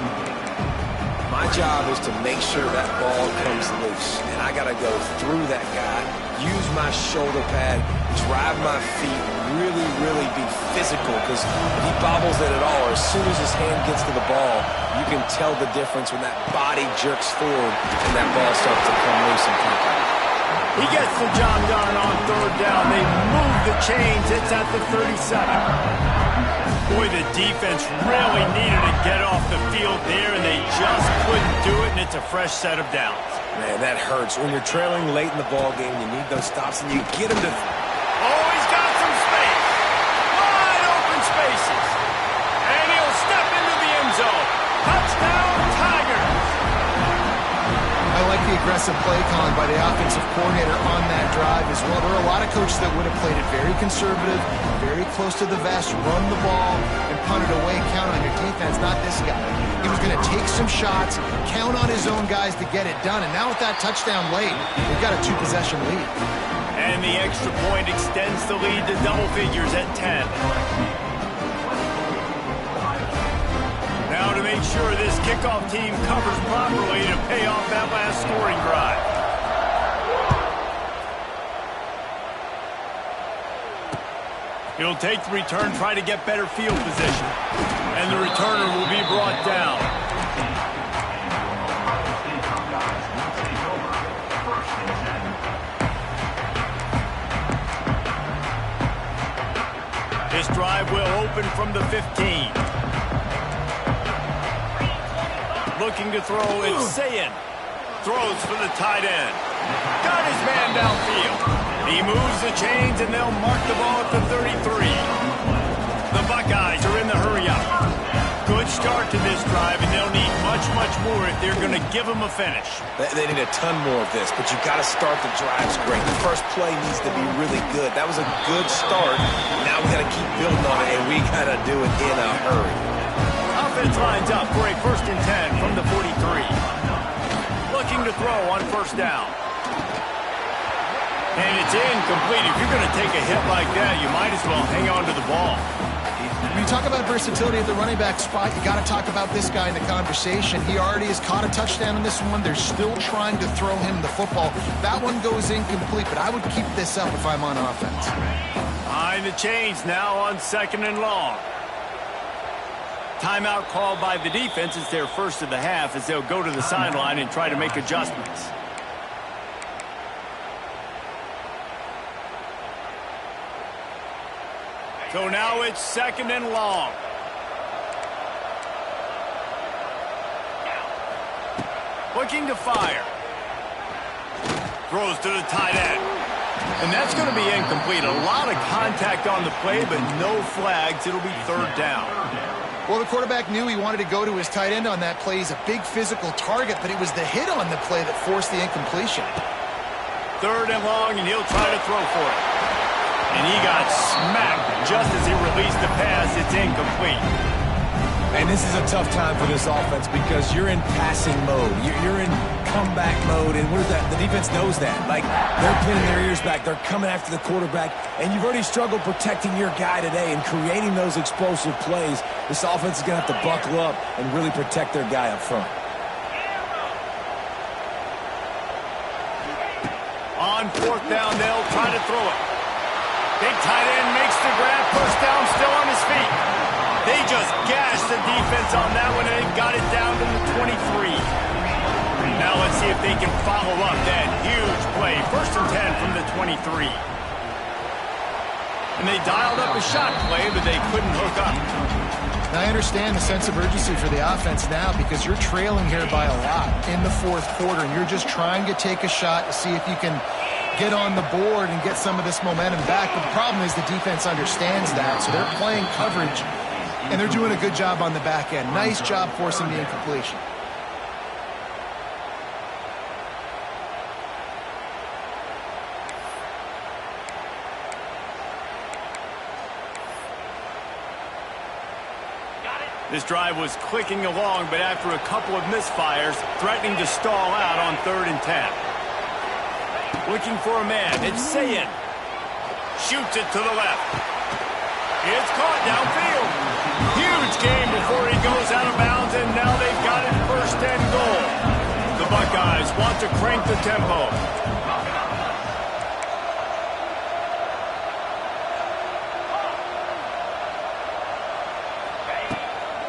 My job is to make sure that ball comes loose, and I got to go through that guy, use my shoulder pad, drive my feet, really be physical, because if he bobbles it at all, or as soon as his hand gets to the ball, you can tell the difference when that body jerks forward and that ball starts to come loose and pop out. He gets the job done on 3rd down. They move the chains. It's at the 37. Boy, the defense really needed to get off the field there, and they just couldn't do it, and it's a fresh set of downs. Man, that hurts. When you're trailing late in the ball game, you need those stops, and you get them to... Oh, he's got some space. Wide open spaces. And he'll step into the end zone. Touchdown, aggressive play calling by the offensive coordinator on that drive as well. There are a lot of coaches that would have played it very conservative, very close to the vest, run the ball, and punt it away, count on your defense. Not this guy. He was going to take some shots, count on his own guys to get it done. And now with that touchdown late, we've got a 2-possession lead. And the extra point extends the lead to double figures at 10. Now to make sure this kickoff team covers properly to pay off that last scoring drive. He'll take the return, try to get better field position. And the returner will be brought down. This drive will open from the 15. Looking to throw, it's Sayin. Throws for the tight end. Got his man downfield. He moves the chains, and they'll mark the ball at the 33. The Buckeyes are in the hurry-up. Good start to this drive, and they'll need much, much more if they're going to give them a finish. They need a ton more of this, but you've got to start the drives great. The first play needs to be really good. That was a good start. Now we got to keep building on it, and we got to do it in a hurry. Offense lines up for a 1st and 10 from the 43. Looking to throw on 1st down. And it's incomplete. If you're going to take a hit like that, you might as well hang on to the ball. When you talk about versatility at the running back spot, you got to talk about this guy in the conversation. He already has caught a touchdown in this one. They're still trying to throw him the football. That one goes incomplete, but I would keep this up if I'm on offense. Behind the chains now on 2nd and long. Timeout called by the defense. It's their first of the half as they'll go to the sideline and try to make adjustments. So now it's 2nd and long. Looking to fire. Throws to the tight end. And that's going to be incomplete. A lot of contact on the play, but no flags. It'll be 3rd down. Well, the quarterback knew he wanted to go to his tight end on that play. He's a big physical target, but it was the hit on the play that forced the incompletion. 3rd and long, and he'll try to throw for it. And he got smacked just as he released the pass. It's incomplete. And this is a tough time for this offense because you're in passing mode. You're in comeback mode, and what is that? The defense knows that. Like, they're pinning their ears back. They're coming after the quarterback, and you've already struggled protecting your guy today and creating those explosive plays. This offense is going to have to buckle up and really protect their guy up front. On 4th down, they'll try to throw it. Big tight end makes the grab. 1st down, still on his feet. They just gashed the defense on that one, and they got it down to the 23. Now let's see if they can follow up that huge play. 1st and 10 from the 23. And they dialed up a shot play, but they couldn't hook up. Now, I understand the sense of urgency for the offense now because you're trailing here by a lot in the 4th quarter, and you're just trying to take a shot to see if you can get on the board and get some of this momentum back. But the problem is the defense understands that, so they're playing coverage, and they're doing a good job on the back end. Nice job forcing the incompletion. This drive was clicking along, but after a couple of misfires, threatening to stall out on 3rd and 10. Looking for a man. It's Sayin. Shoots it to the left. It's caught downfield. Huge game before he goes out of bounds, and now they've got it 1st and goal. The Buckeyes want to crank the tempo.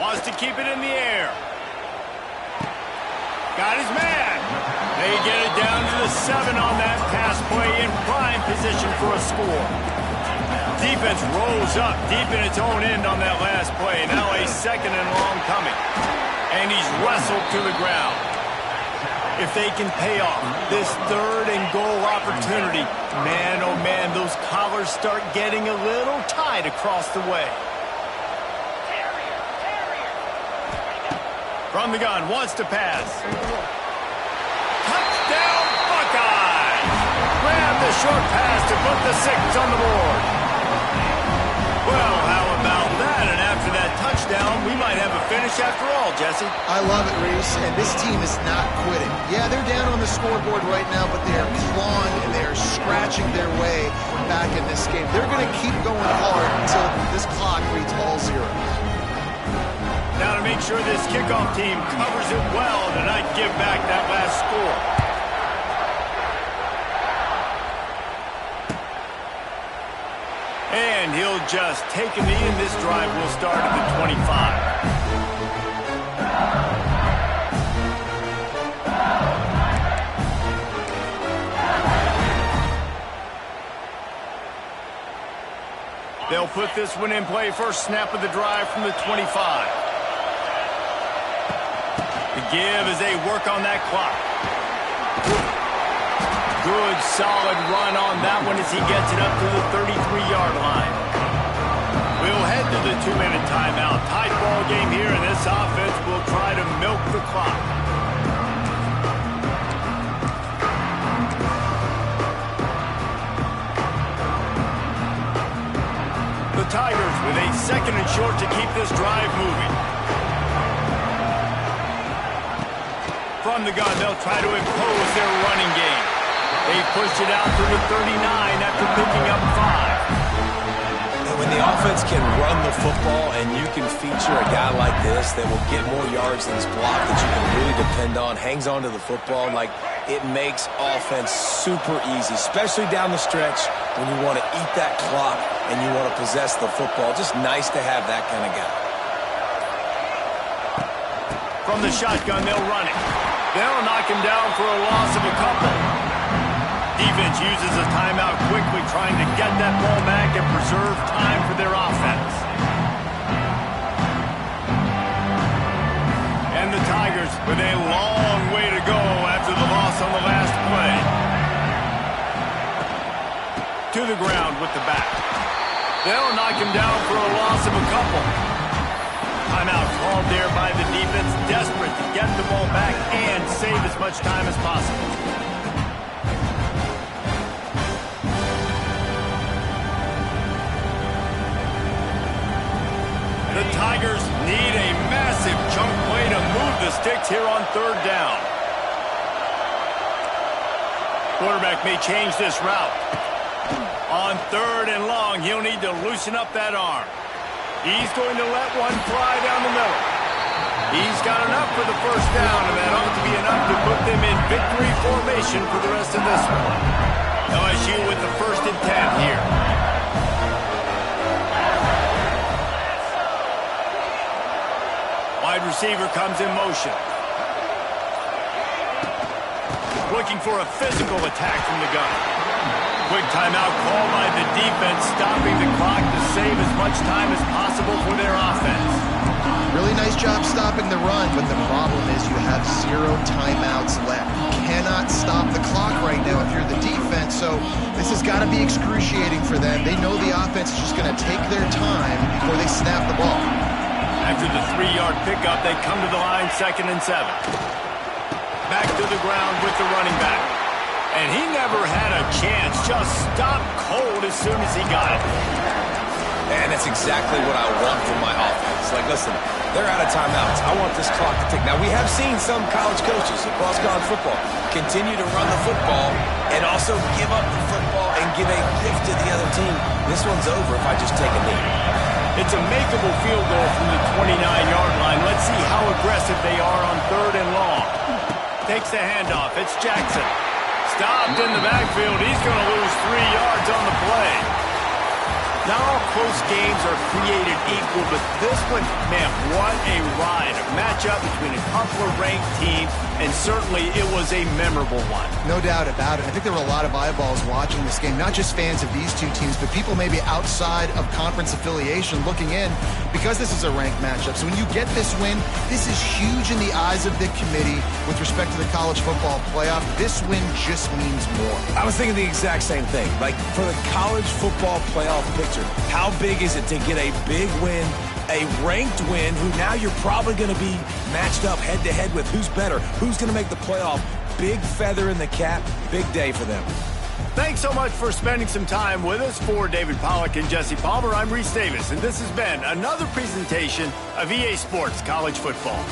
Wants to keep it in the air. Got his man. They get it down to the 7 on that pass play in prime position for a score. Defense rolls up deep in its own end on that last play. Now a 2nd and long coming. And he's wrestled to the ground. If they can pay off this 3rd and goal opportunity, man, oh man, those collars start getting a little tight across the way. From the gun, wants to pass. Touchdown, Buckeyes! Grab the short pass to put the 6 on the board. Well, how about that? And after that touchdown, we might have a finish after all, Jesse. I love it, Reese, and this team is not quitting. Yeah, they're down on the scoreboard right now, but they are clawing and they are scratching their way back in this game. They're going to keep going hard until this clock reads all zeros. Now to make sure this kickoff team covers it well to not give back that last score. And he'll just take a knee, and this drive will start at the 25. They'll put this one in play. First snap of the drive from the 25. The give as they work on that clock. Good, solid run on that one as he gets it up to the 33-yard line. We'll head to the 2-minute timeout. Tight ball game here, and this offense will try to milk the clock. The Tigers with a 2nd and short to keep this drive moving. From the gun, they'll try to impose their running game. They pushed it out to the 39 after picking up 5. And when the offense can run the football and you can feature a guy like this that will get more yards than his block that you can really depend on, hangs on to the football, like it makes offense super easy, especially down the stretch when you want to eat that clock and you want to possess the football. Just nice to have that kind of guy. From the shotgun, they'll run it. They'll knock him down for a loss of a couple. Defense uses a timeout quickly, trying to get that ball back and preserve time for their offense. And the Tigers with a long way to go after the loss on the last play. To the ground with the back. They'll knock him down for a loss of a couple. Timeout called there by the defense, desperate to get the ball back and save as much time as possible. The Tigers need a massive chunk play to move the sticks here on 3rd down. Quarterback may change this route. On 3rd and long, he'll need to loosen up that arm. He's going to let one fly down the middle. He's got enough for the 1st down, and that ought to be enough to put them in victory formation for the rest of this one. LSU with the 1st and 10 here. Wide receiver comes in motion. Looking for a physical attack from the gun. Quick timeout called by the defense, stopping the clock to save as much time as possible for their offense. Really nice job stopping the run, but the problem is you have 0 timeouts left. You cannot stop the clock right now if you're the defense, so this has got to be excruciating for them. They know the offense is just going to take their time before they snap the ball. After the 3-yard pickup, they come to the line 2nd and 7. Back to the ground with the running back. And he never had a chance, just stopped cold as soon as he got it. And that's exactly what I want from my offense. Like, listen, they're out of timeouts. I want this clock to tick. Now, we have seen some college coaches across college football continue to run the football and also give up the football and give a gift to the other team. This one's over if I just take a knee. It's a makeable field goal from the 29-yard line. Let's see how aggressive they are on 3rd and long. Takes the handoff. It's Jackson. Stopped in the backfield. He's going to lose 3 yards on the play. Not all close games are created equal, but this one, man, what a ride. A matchup between a couple of ranked teams, and certainly it was a memorable one. No doubt about it. I think there were a lot of eyeballs watching this game, not just fans of these two teams, but people maybe outside of conference affiliation looking in because this is a ranked matchup. So when you get this win, this is huge in the eyes of the committee with respect to the college football playoff. This win just means more. I was thinking the exact same thing. Like, for the college football playoff picture, how big is it to get a big win, a ranked win, who now you're probably going to be matched up head-to-head with who's better, who's going to make the playoff big feather in the cap. Big day for them. Thanks so much for spending some time with us. For David Pollack and Jesse Palmer, I'm Reese Davis, and this has been another presentation of EA Sports College Football.